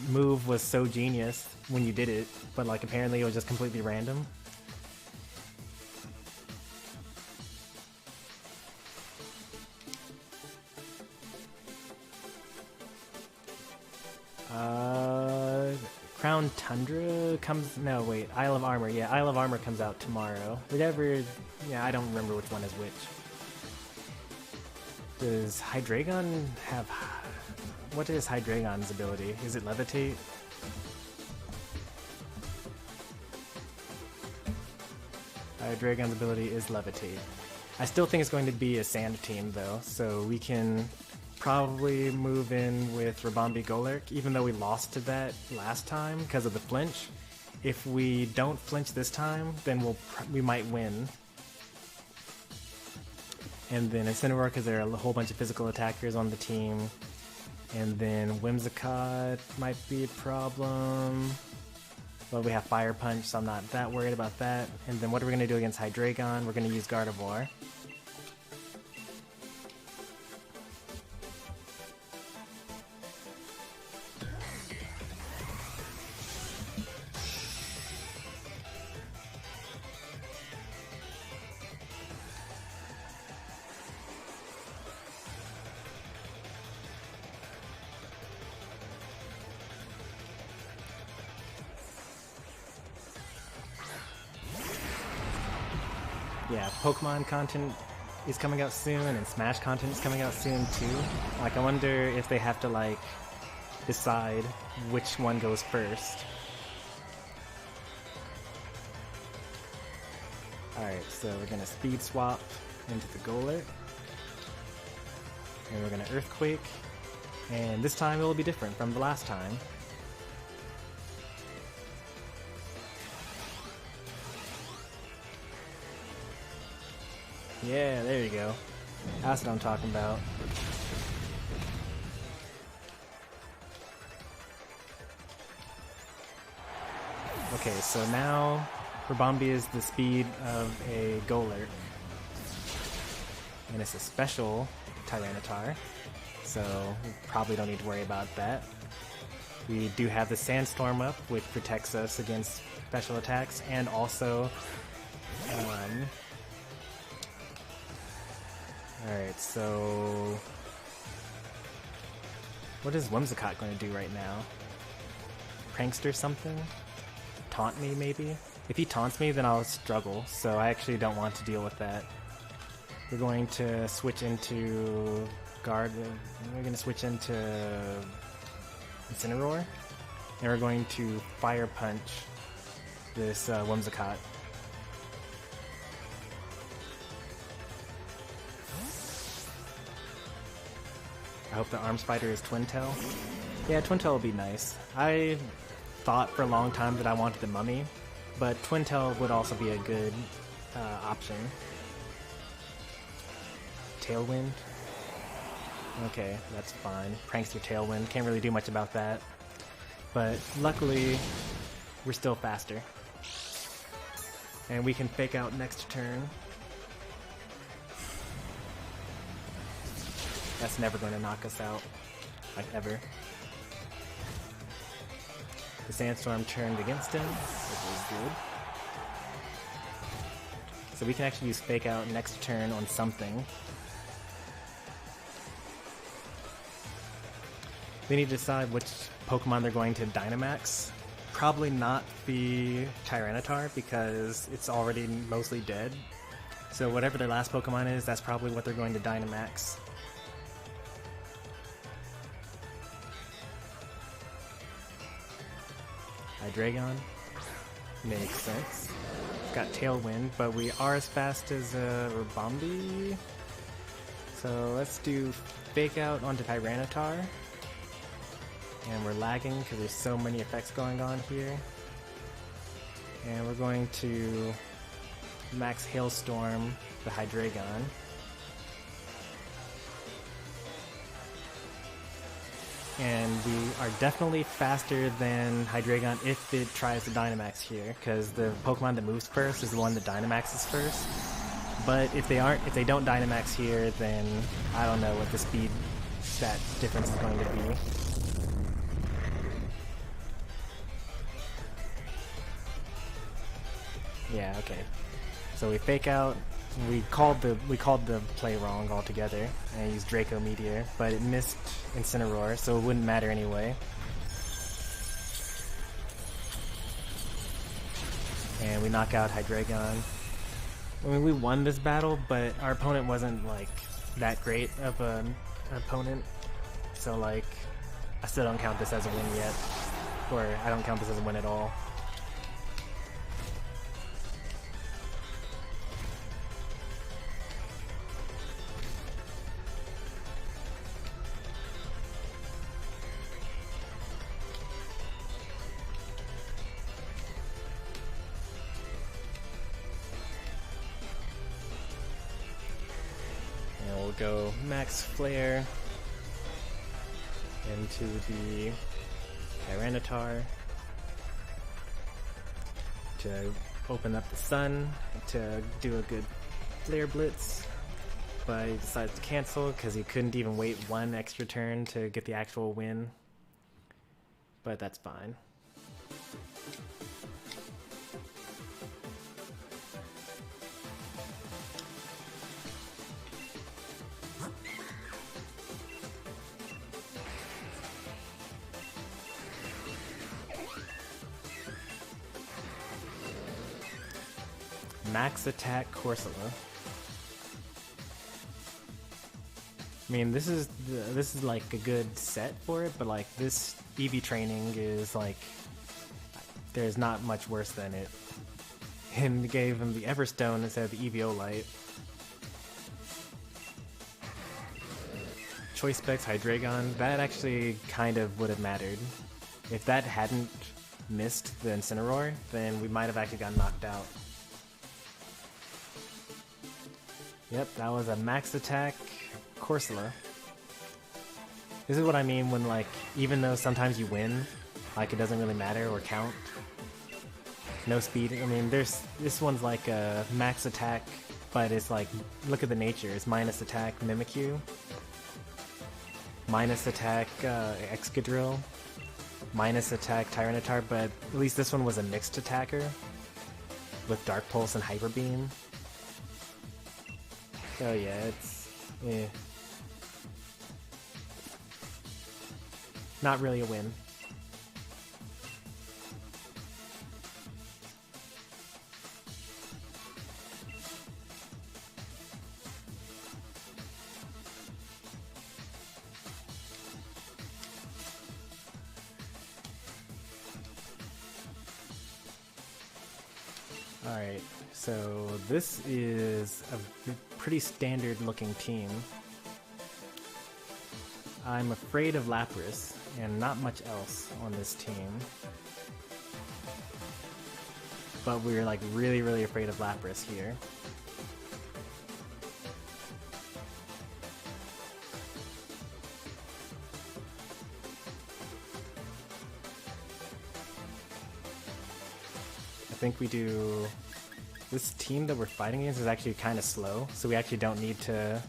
move was so genius when you did it, but like apparently it was just completely random. Crown Tundra comes... No, wait. Isle of Armor. Yeah, Isle of Armor comes out tomorrow. Whatever... Yeah, I don't remember which one is which. Does Hydreigon have... What is Hydreigon's ability? Is it Levitate? Hydreigon's ability is Levitate. I still think it's going to be a Sand team, though, so we can probably move in with Rabambi Golurk, even though we lost to that last time because of the flinch. If we don't flinch this time, then we might win. And then Incineroar, because there are a whole bunch of physical attackers on the team. And then Whimsicott might be a problem. But we have Fire Punch, so I'm not that worried about that. And then what are we going to do against Hydreigon? We're going to use Gardevoir. Yeah, Pokemon content is coming out soon, and Smash content is coming out soon too. Like, I wonder if they have to, like, decide which one goes first. Alright, so we're gonna speed swap into the Golurk. And we're gonna Earthquake. And this time it will be different from the last time. Yeah, there you go. That's what I'm talking about. Okay, so now Rabambi is the speed of a Golurk. And it's a special Tyranitar, so we probably don't need to worry about that. We do have the Sandstorm up, which protects us against special attacks, and also alright, so what is Whimsicott going to do right now? Prankster something? Taunt me, maybe? If he taunts me, then I'll struggle, so I actually don't want to deal with that. We're going to switch into We're going to switch into Incineroar, and we're going to Fire Punch this Whimsicott. I hope the Arm Spider is Twin Tail. Yeah, Twin Tail will be nice. I thought for a long time that I wanted the Mummy, but Twin Tail would also be a good option. Tailwind? Okay, that's fine. Prankster Tailwind, can't really do much about that. But luckily, we're still faster. And we can fake out next turn. That's never going to knock us out, like ever. The Sandstorm turned against him, which is good. So we can actually use Fake Out next turn on something. We need to decide which Pokemon they're going to Dynamax. Probably not the Tyranitar, because it's already mostly dead. So whatever their last Pokemon is, that's probably what they're going to Dynamax. Hydreigon. Makes sense. It's got Tailwind, but we are as fast as Rabambi. So let's do Fake Out onto Tyranitar. And we're lagging because there's so many effects going on here. And we're going to Max Hailstorm the Hydreigon. And we are definitely faster than Hydreigon if it tries to Dynamax here, because the Pokemon that moves first is the one that Dynamaxes first. But if they don't Dynamax here, then I don't know what the speed stat difference is going to be. Yeah, okay. So we fake out. We called the play wrong altogether and used Draco Meteor, but it missed Incineroar, so it wouldn't matter anyway. And we knock out Hydreigon. I mean, we won this battle, but our opponent wasn't like that great of an opponent, so like I still don't count this as a win yet, or I don't count this as a win at all. We'll go Max Flare into the Tyranitar to open up the sun to do a good Flare Blitz, but he decides to cancel because he couldn't even wait one extra turn to get the actual win, but that's fine. Max Attack Corsola. I mean, this is like a good set for it, but like this EV training is like there's not much worse than it. And gave him the Everstone instead of the Eviolite. Choice Specs Hydreigon, that actually kind of would have mattered. If that hadn't missed the Incineroar, then we might have actually gotten knocked out. Yep, that was a Max Attack Corsola. This is what I mean when, like, even though sometimes you win, like, it doesn't really matter or count. No speed. I mean, this one's like a Max Attack, but it's like, look at the nature. It's minus attack Mimikyu, minus attack Excadrill, minus attack Tyranitar, but at least this one was a mixed attacker with Dark Pulse and Hyper Beam. Oh yeah, it's not really a win. Alright, so this is a pretty standard looking team. I'm afraid of Lapras and not much else on this team. But we're like really afraid of Lapras here. I think we do... This team that we're fighting against is actually kind of slow, so we actually don't need to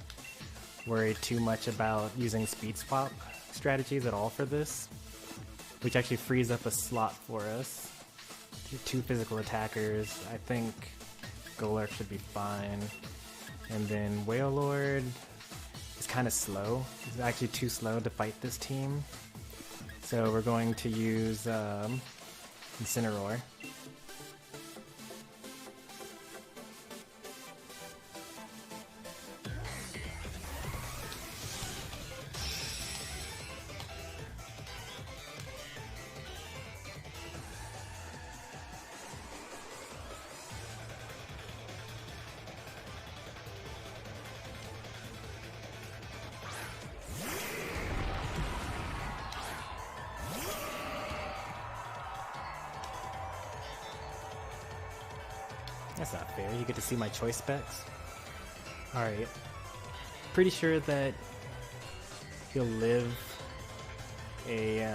worry too much about using speed swap strategies at all for this, which actually frees up a slot for us. Two physical attackers. I think Golurk should be fine. And then Wailord is kind of slow. It's actually too slow to fight this team. So we're going to use Incineroar. That's not fair. You get to see my choice specs. Alright. Pretty sure that he'll live a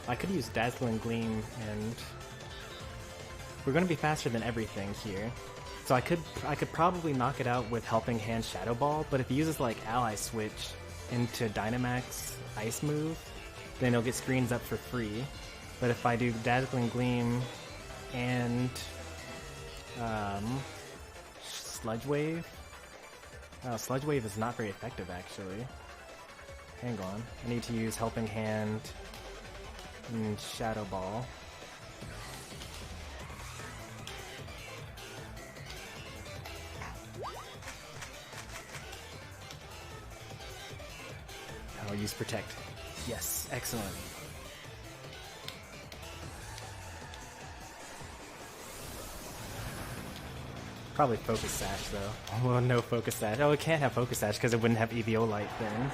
I could use Dazzling Gleam, and we're going to be faster than everything here. So I could probably knock it out with Helping Hand Shadow Ball, but if he uses like Ally Switch into Dynamax Ice move, then he'll get screens up for free. But if I do Dazzling Gleam and Sludge Wave, Sludge Wave is not very effective actually. Hang on, I need to use Helping Hand and Shadow Ball. I'll use Protect. Yes, excellent. Probably Focus Sash though. Well, no Focus Sash. Oh, it can't have Focus Sash because it wouldn't have Eviolite then.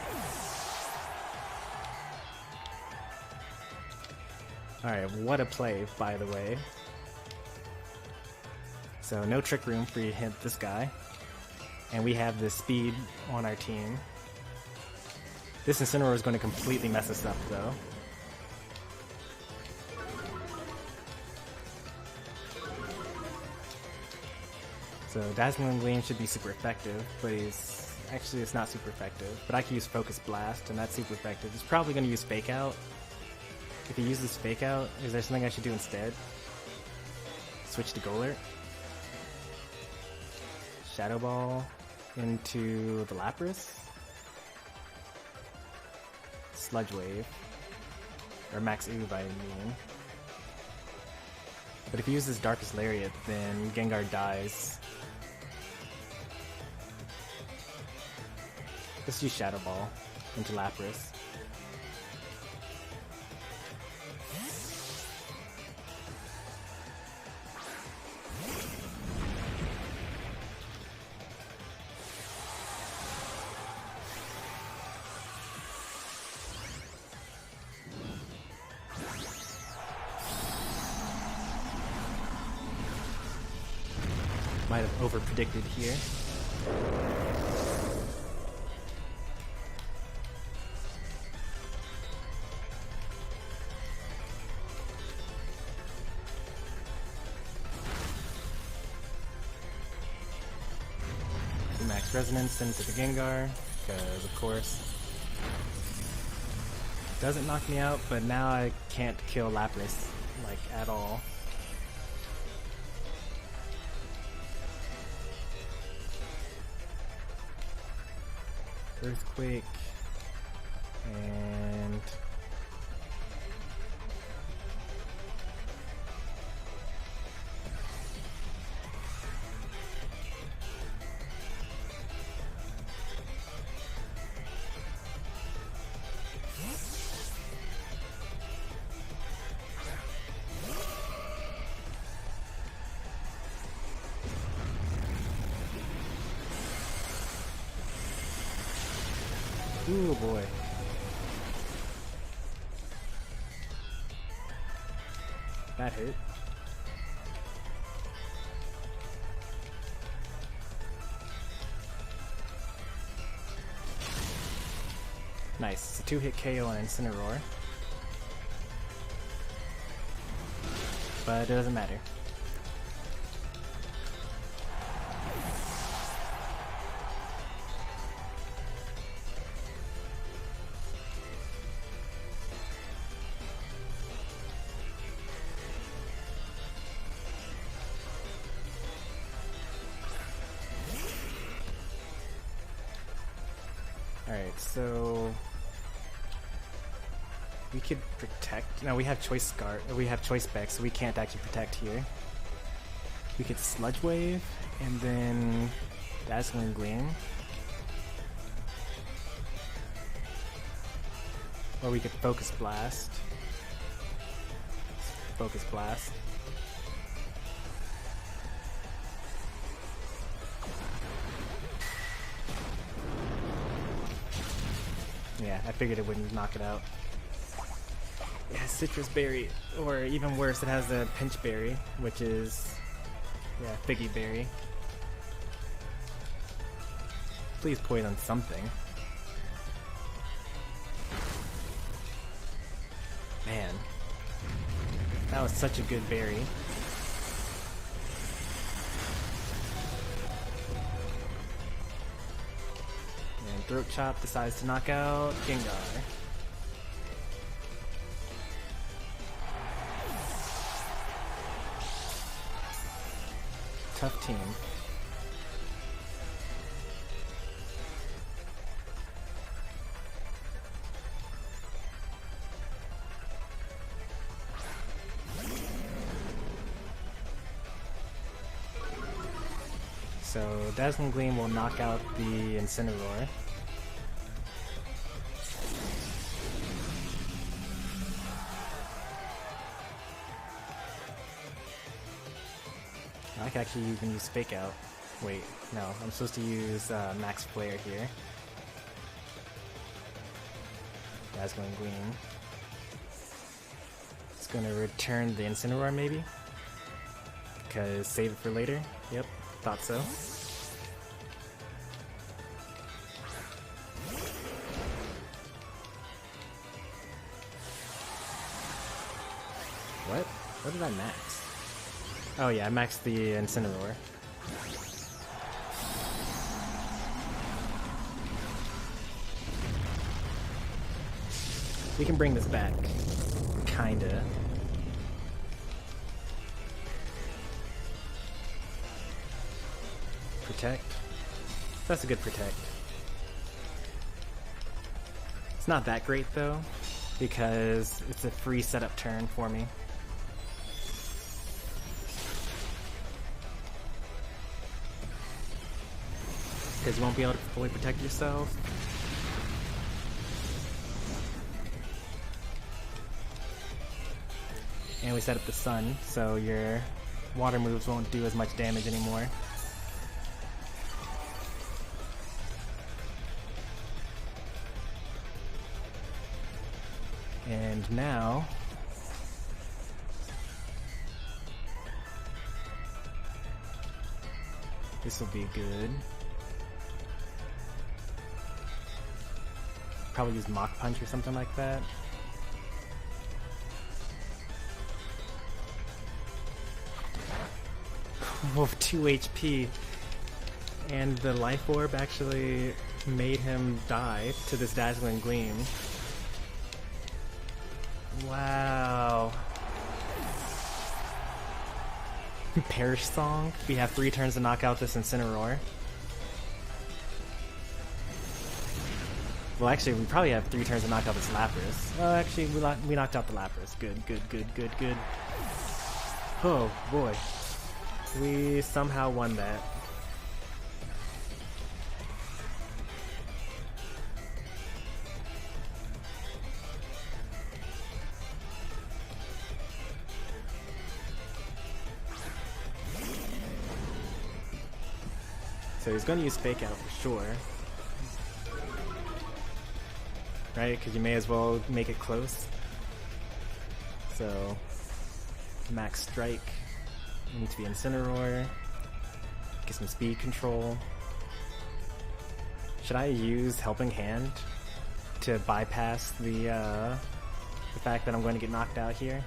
Alright, what a play, by the way. So, no Trick Room for you to hit this guy. And we have the speed on our team. This Incineroar is going to completely mess us up, though. So Dazzling Gleam should be super effective, but it's not super effective. But I can use Focus Blast, and that's super effective. He's probably going to use Fake Out. If he uses Fake Out, is there something I should do instead? Switch to Golurt. Shadow Ball into the Lapras. Sludge Wave. Or Max Oob, I mean. But if he uses Darkest Lariat, then Gengar dies. Let's use Shadow Ball into Lapras. Might have over-predicted here. Max Resonance into the Gengar, because of course. Doesn't knock me out, but now I can't kill Lapras, like, at all. Earthquake, and ooh boy. That hurt. Nice. It's a 2-hit KO on Incineroar. But it doesn't matter. Alright, so we could protect. No, we have Choice Scar. We have Choice Spec, so we can't actually protect here. We could Sludge Wave and then Dazzling Gleam. Or we could Focus Blast. Focus Blast. Yeah, I figured it wouldn't knock it out. It has Citrus Berry, or even worse, it has a Pinch Berry, which is, yeah, Figgy Berry. Please poison something. Man, that was such a good berry. And Throat Chop decides to knock out Gengar. Tough team. So Dazzling Gleam will knock out the Incineroar. I can actually even use Fake Out. Wait, no, I'm supposed to use Max Flare here. Dazzling Gleam. It's gonna return the Incineroar maybe? Because save it for later? Yep, thought so. What? What did I max? Oh yeah, I maxed the Incineroar. We can bring this back. Kinda. Protect. That's a good protect. It's not that great though, because it's a free setup turn for me. Because you won't be able to fully protect yourself. And we set up the sun, so your water moves won't do as much damage anymore. And now this will be good. Probably use Mach Punch or something like that. Oh, 2 HP. And the Life Orb actually made him die to this Dazzling Gleam. Wow. Perish Song. We have 3 turns to knock out this Incineroar. Well, actually, we probably have 3 turns to knock out this Lapras. Oh, actually, we knocked out the Lapras. Good, good, good, good, good. Oh, boy. We somehow won that. So he's going to use Fake Out for sure. Right? Because you may as well make it close. So, Max Strike into the Incineroar. Get some speed control. Should I use Helping Hand to bypass the fact that I'm going to get knocked out here?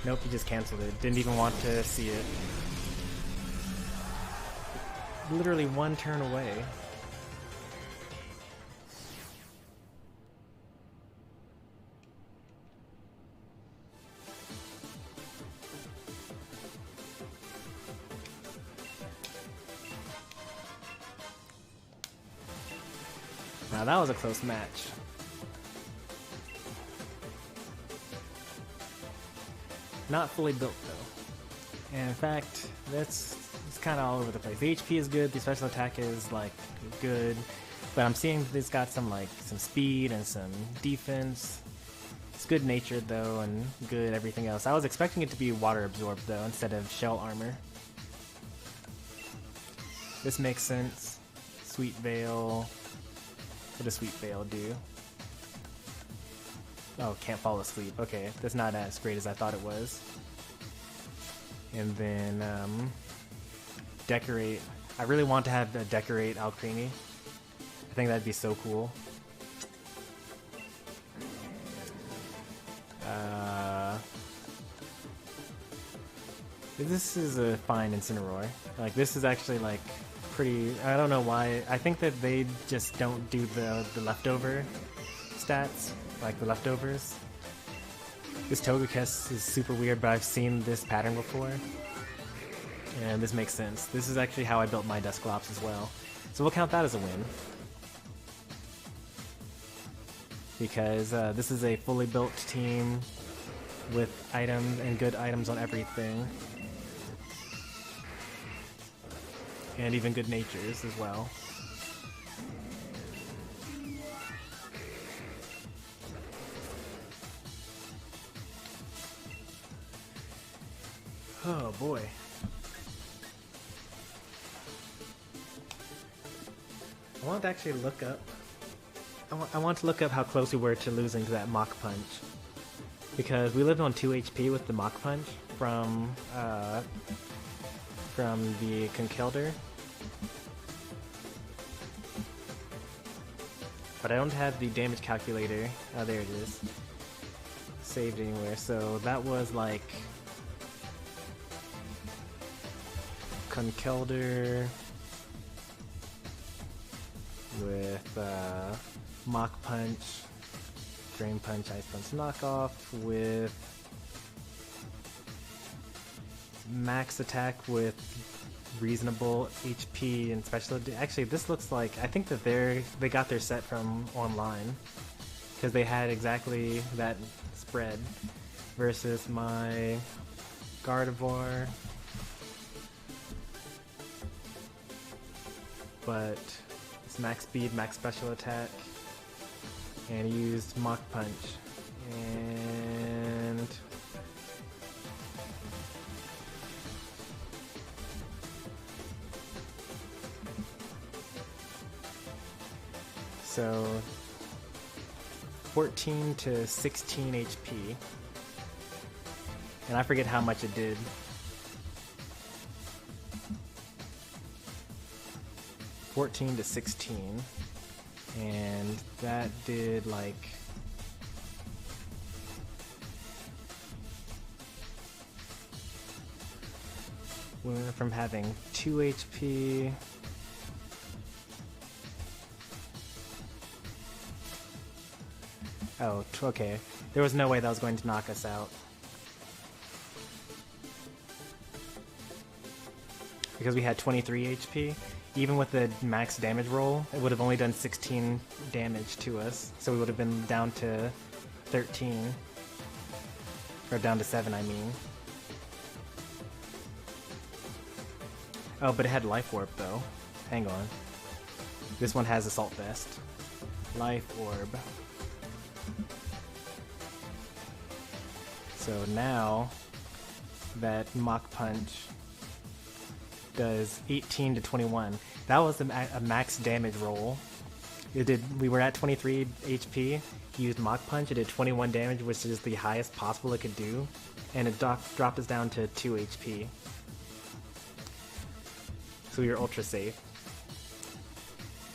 Nope, he just canceled it. Didn't even want to see it. Literally 1 turn away. Now that was a close match. Not fully built though. And in fact, it's kind of all over the place. The HP is good, the special attack is like good, but I'm seeing that it's got some speed and some defense. It's good natured though, and good everything else. I was expecting it to be water absorbed though, instead of shell armor. This makes sense. Sweet Veil. What does Sweet Veil do? Oh, can't fall asleep. Okay, that's not as great as I thought it was. And then, Decorate. I really want to have a Decorate Alcremie. I think that'd be so cool. This is a fine Incineroar. Like, this is actually, like, pretty... I don't know why. I think that they just don't do the leftover stats, like the leftovers. This Togekiss is super weird, but I've seen this pattern before. And this makes sense. This is actually how I built my Dusclops as well. So we'll count that as a win. Because this is a fully built team with items and good items on everything. And even good natures as well. Oh boy. I want to actually look up. I want to look up how close we were to losing to that Mach Punch. Because we lived on 2 HP with the Mach Punch from the Encoder. But I don't have the damage calculator. Oh, there it is. Saved anywhere. So that was like Encoder with Mach Punch, Drain Punch, Ice Punch knockoff with max attack with reasonable HP and special. Actually, this looks like, I think that they got their set from online because they had exactly that spread versus my Gardevoir. But it's max speed, max special attack, and he used Mach Punch. And so 14 to 16 HP. And I forget how much it did. To 16, and that did like we went from having 2 HP oh, okay, there was no way that was going to knock us out because we had 23 HP. Even with the max damage roll, it would have only done 16 damage to us. So we would have been down to 13. Or down to 7, I mean. Oh, but it had Life Orb, though. Hang on. This one has Assault Vest. Life Orb. So now, that Mach Punch does 18 to 21. That was a max damage roll. It did. We were at 23 HP. He used Mach Punch. It did 21 damage, which is the highest possible it could do, and it dropped us down to 2 HP. So we were ultra safe.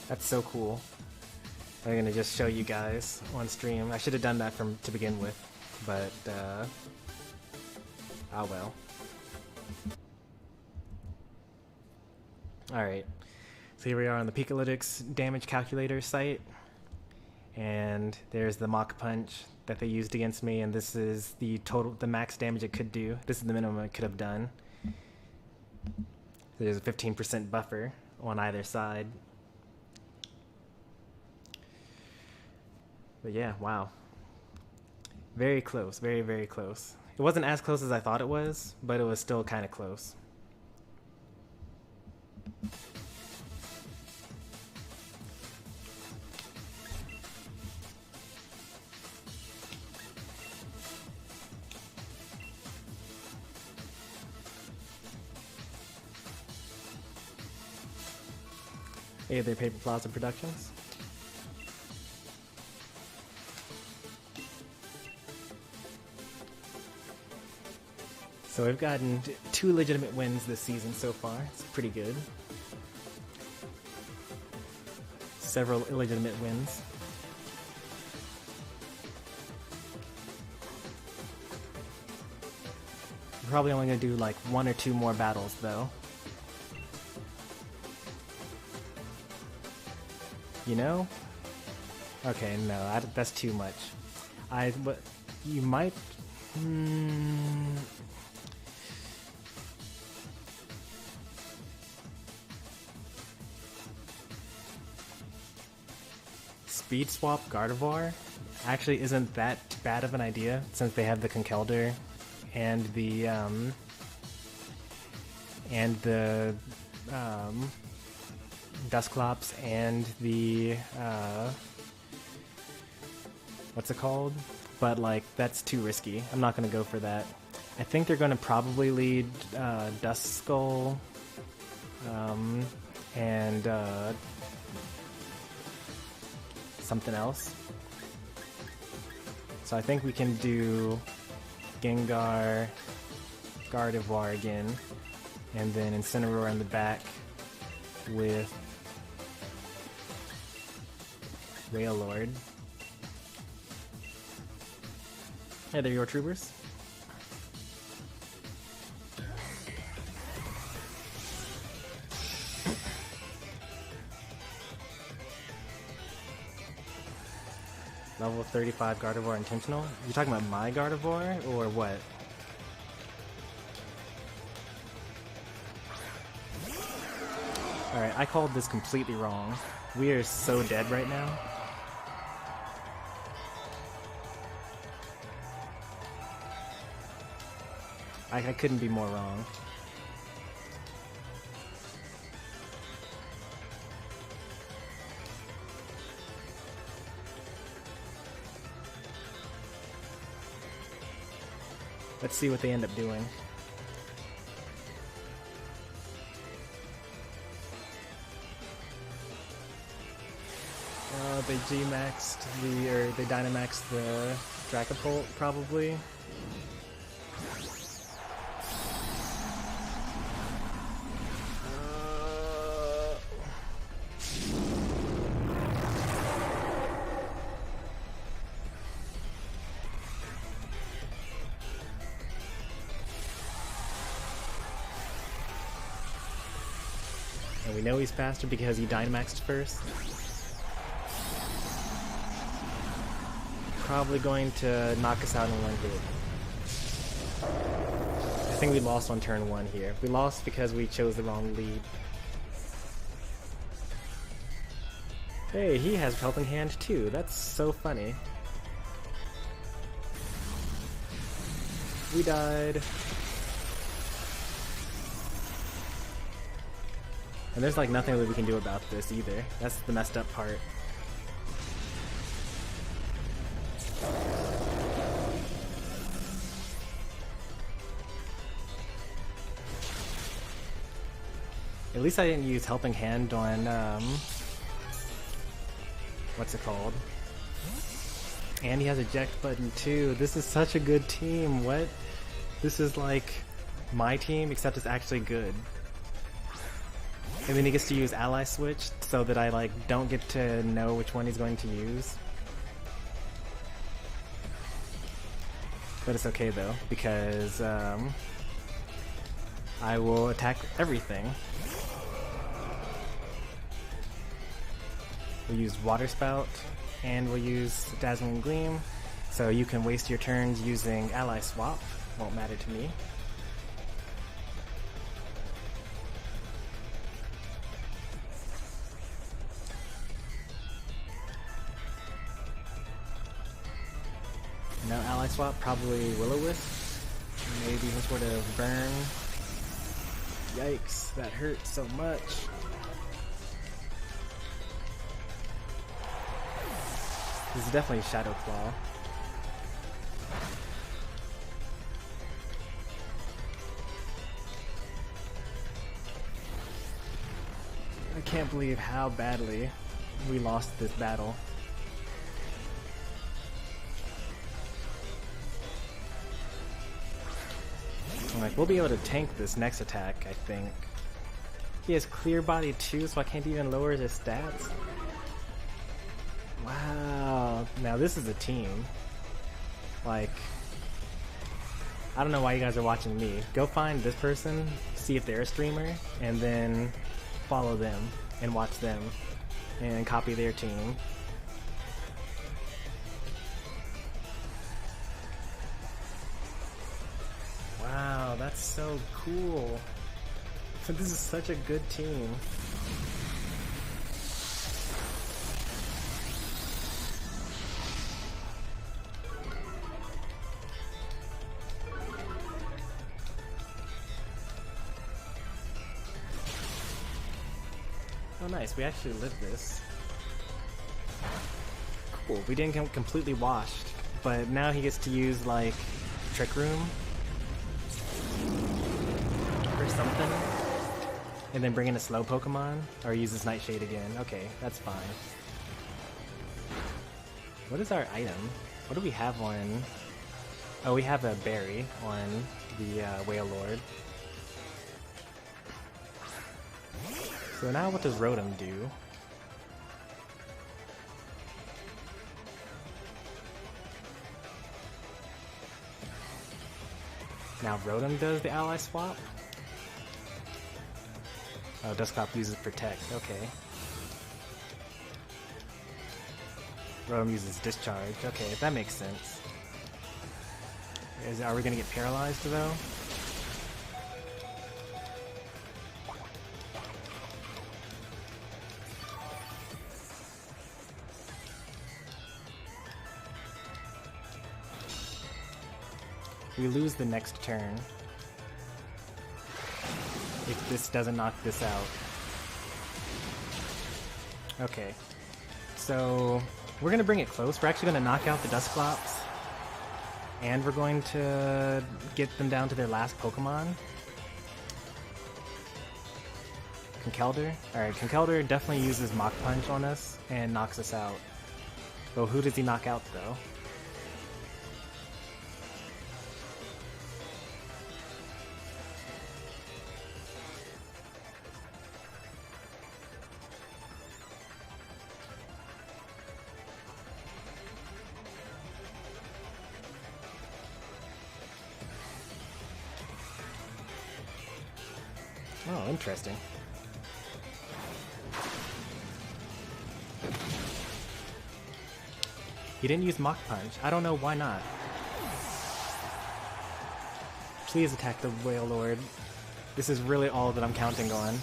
That's so cool. I'm gonna just show you guys on stream. I should have done that to begin with, but ah well. Alright, so here we are on the Pikalytics damage calculator site, and there's the Mach Punch that they used against me, and this is the max damage it could do. This is the minimum it could have done. There's a 15% buffer on either side. But yeah, wow. Very close, very, very close. It wasn't as close as I thought it was, but it was still kind of close. Hey there, Paper Plaza Productions. So we've gotten 2 legitimate wins this season so far. It's pretty good. Several illegitimate wins. We're probably only gonna do like 1 or 2 more battles though. You know? Okay, no, that's too much. But you might. Speed swap Gardevoir actually isn't that bad of an idea since they have the Encoder and the Dusclops and the what's it called? But like that's too risky. I'm not gonna go for that. I think they're gonna probably lead Duskull and something else. So I think we can do Gengar, Gardevoir again, and then Incineroar in the back with Wailord. Hey, there your troopers. Level 35 Gardevoir intentional? You talking about my Gardevoir or what? Alright, I called this completely wrong. We are so dead right now. I couldn't be more wrong. Let's see what they end up doing. They G-maxed they Dynamaxed the Dracopult, probably. And we know he's faster because he Dynamaxed first. Probably going to knock us out in 1 hit. I think we lost on turn 1 here. We lost because we chose the wrong lead. Hey, he has Helping Hand too. That's so funny. We died. And there's like nothing that we can do about this either. That's the messed up part. At least I didn't use Helping Hand on, what's it called? And he has Eject button too. This is such a good team. What? This is like my team, except it's actually good. And then he gets to use Ally Switch so that I like don't get to know which one he's going to use. But it's okay though, because I will attack everything. We'll use Water Spout, and we'll use Dazzling Gleam, so you can waste your turns using Ally Swap. Won't matter to me. No Ally Swap, probably Will-O-Wisp. Maybe some sort of burn. Yikes, that hurt so much. This is definitely Shadow Claw. I can't believe how badly we lost this battle. Like, we'll be able to tank this next attack, I think. He has Clear Body too, so I can't even lower his stats. Wow, now this is a team. Like, I don't know why you guys are watching me. Go find this person, see if they're a streamer, and then follow them and watch them and copy their team. Wow, that's so cool. This is such a good team. Oh nice, we actually lived this. Cool, we didn't get completely washed, but now he gets to use like Trick Room or something, and then bring in a slow Pokemon, or use his Nightshade again. Okay, that's fine. What is our item? What do we have on? Oh, we have a berry on the Whale Lord. So now what does Rotom do? Now Rotom does the ally swap? Oh, Dusclops uses Protect, okay. Rotom uses Discharge, okay, that makes sense. Are we gonna get paralyzed though? We lose the next turn if this doesn't knock this out. Okay, so we're gonna bring it close. We're actually gonna knock out the Dusclops, and we're going to get them down to their last Pokemon. Conkeldurr? Alright, Conkeldurr definitely uses Mach Punch on us and knocks us out. But who does he knock out though? Oh, interesting. He didn't use Mach Punch. I don't know why not. Please attack the Whale Lord. This is really all that I'm counting on.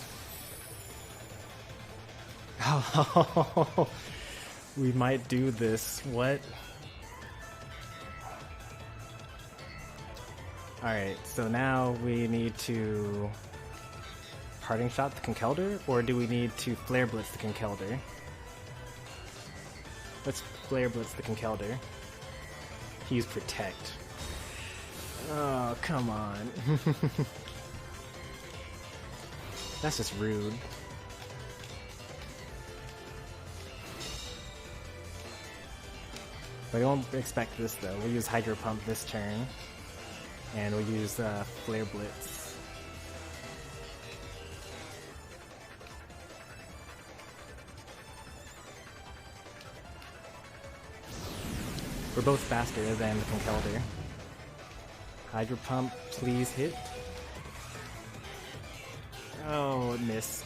Oh, we might do this. What? Alright, so now we need to Parting Shot the Conkeldurr, or do we need to Flare Blitz the Conkeldurr? Let's Flare Blitz the Conkeldurr. He used Protect. Oh, come on. That's just rude. We don't expect this though. We'll use Hydro Pump this turn, and we'll use Flare Blitz. We're both faster than the Conkeldurr. Hydro Pump, please hit. Oh, it missed.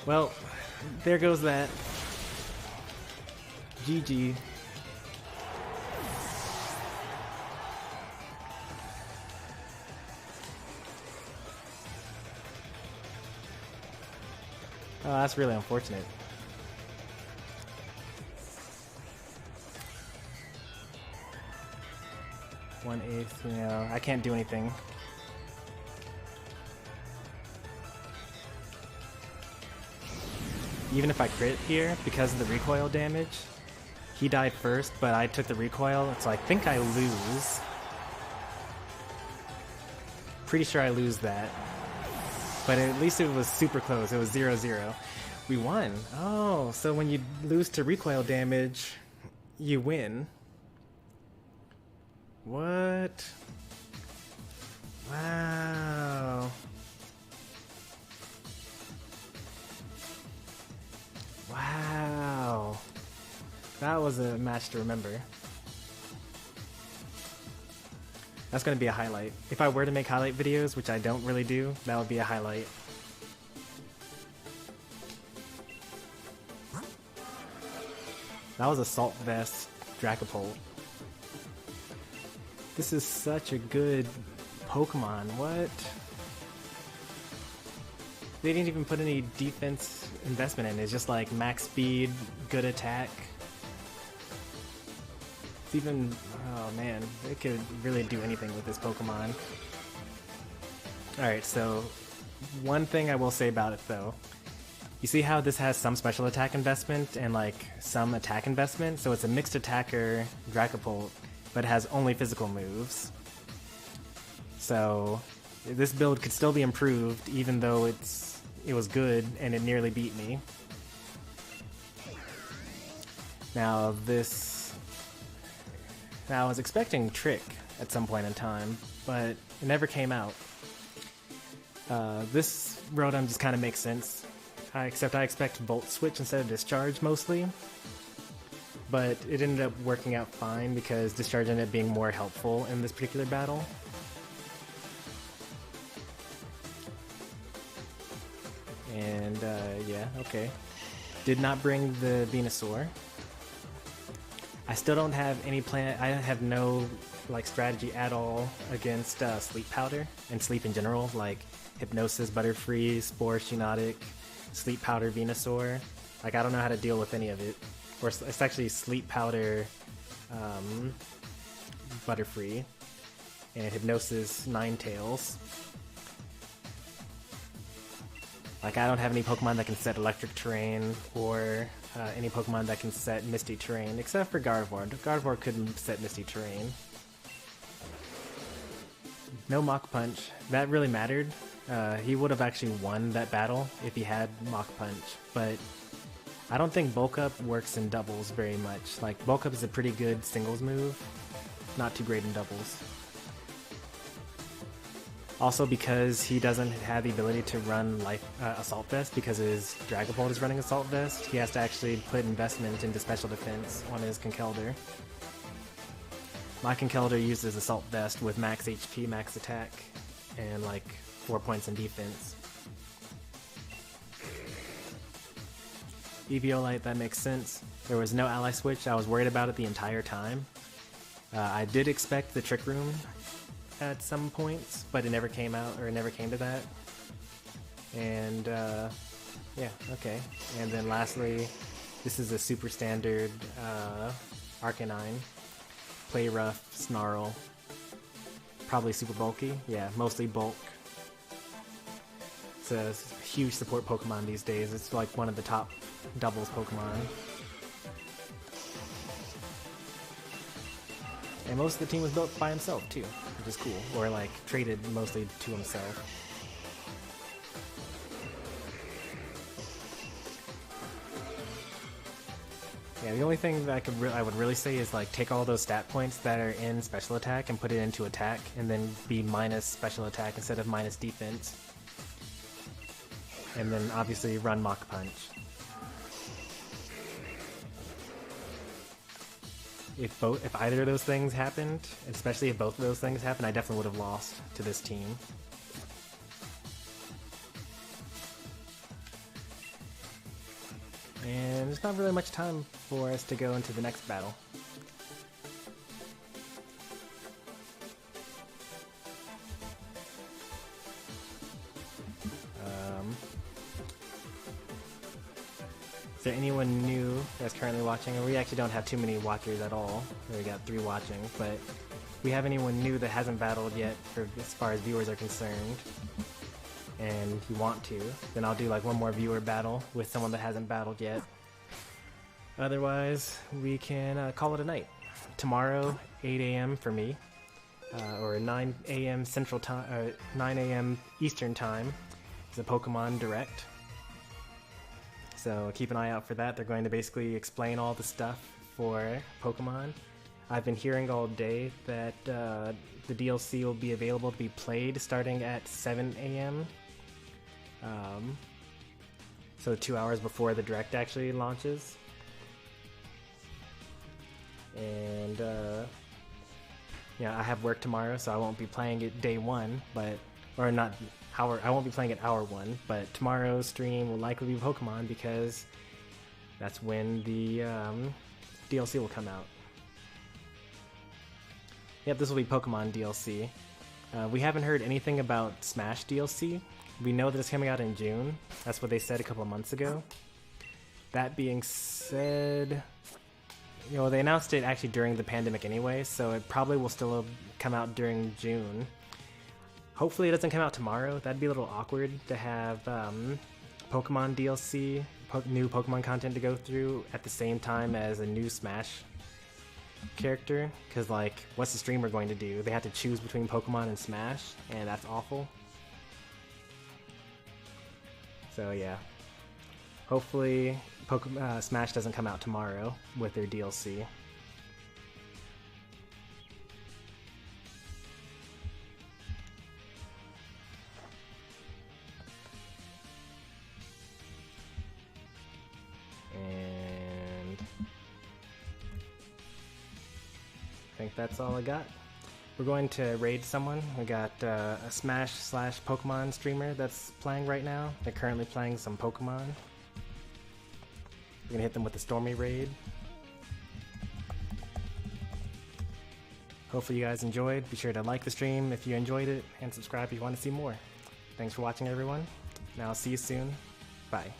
Well, there goes that. GG. Oh, that's really unfortunate. One-eighth, you know, I can't do anything. Even if I crit here, because of the recoil damage, he died first, but I took the recoil, so I think I lose. Pretty sure I lose that. But at least it was super close, it was 0-0. We won! Oh, so when you lose to recoil damage, you win. What? Wow. Wow. That was a match to remember. That's going to be a highlight. If I were to make highlight videos, which I don't really do, that would be a highlight. That was Assault Vest Dragapult. This is such a good Pokemon. What? They didn't even put any defense investment in. It's just like max speed, good attack. It's even, oh man, they could really do anything with this Pokemon. Alright, so one thing I will say about it though. You see how this has some special attack investment and like some attack investment? So it's a mixed attacker Dragapult, but it has only physical moves. So this build could still be improved even though it was good and it nearly beat me. Now I was expecting Trick at some point in time, but it never came out. This Rotom just kind of makes sense, except I expect Volt Switch instead of Discharge mostly. But it ended up working out fine because Discharge ended up being more helpful in this particular battle. And yeah, okay. Did not bring the Venusaur. I still don't have any plan. I have no like strategy at all against Sleep Powder and Sleep in general, like Hypnosis, Butterfree, Spore, Shiinotic, Sleep Powder, Venusaur. Like I don't know how to deal with any of it. Or it's actually Sleep Powder, Butterfree, and Hypnosis, Ninetales. Like I don't have any Pokemon that can set Electric Terrain or any Pokemon that can set Misty Terrain, except for Gardevoir. Gardevoir couldn't set Misty Terrain. No Mach Punch. That really mattered. He would have actually won that battle if he had Mach Punch, but I don't think Bulk Up works in doubles very much. Like Bulk Up is a pretty good singles move, not too great in doubles. Also, because he doesn't have the ability to run Assault Vest because his Dragapult is running Assault Vest, he has to actually put investment into special defense on his Conkeldurr. My Conkeldurr uses Assault Vest with max HP, max attack, and like 4 points in defense. Eviolite, that makes sense. There was no ally switch. I was worried about it the entire time. I did expect the Trick Room at some points, but it never came out, or it never came to that. And yeah, okay. And then lastly, this is a super standard Arcanine. Play Rough, Snarl. Probably super bulky. Yeah, mostly bulk. It's a huge support Pokemon these days. It's like one of the top doubles Pokemon. And most of the team was built by himself too, which is cool. Or like traded mostly to himself. Yeah, the only thing that I would really say is like take all those stat points that are in special attack and put it into attack, and then be minus special attack instead of minus defense. And then obviously run Mach Punch. If either of those things happened, especially if both of those things happened, I definitely would have lost to this team. And there's not really much time for us to go into the next battle. Is there anyone new that's currently watching? Or we actually don't have too many watchers at all. We got 3 watching, but if we have anyone new that hasn't battled yet, as far as viewers are concerned, and you want to, then I'll do like one more viewer battle with someone that hasn't battled yet. Otherwise, we can call it a night. Tomorrow, 8 a.m. for me, or 9 a.m. Central Time, 9 a.m. Eastern Time, is a Pokemon Direct. So keep an eye out for that. They're going to basically explain all the stuff for Pokemon. I've been hearing all day that the DLC will be available to be played starting at 7 a.m. So 2 hours before the Direct actually launches. And Yeah, I have work tomorrow, so I won't be playing it day one, but or not hour. I won't be playing it hour one, but tomorrow's stream will likely be Pokemon because that's when the DLC will come out. Yep, this will be Pokemon DLC. We haven't heard anything about Smash DLC. We know that it's coming out in June. That's what they said a couple of months ago. That being said, you know, they announced it actually during the pandemic anyway, so it probably will still come out during June. Hopefully it doesn't come out tomorrow. That'd be a little awkward to have Pokemon DLC, new Pokemon content to go through at the same time as a new Smash character, because like, what's the streamer going to do? They have to choose between Pokemon and Smash, and that's awful. So yeah, hopefully Smash doesn't come out tomorrow with their DLC. And I think that's all I got. We're going to raid someone. We got a Smash/Pokemon streamer that's playing right now. They're currently playing some Pokemon. We're gonna hit them with the Stormy raid. Hopefully you guys enjoyed. Be sure to like the stream if you enjoyed it, and subscribe if you want to see more. Thanks for watching, everyone. Now I'll see you soon. Bye.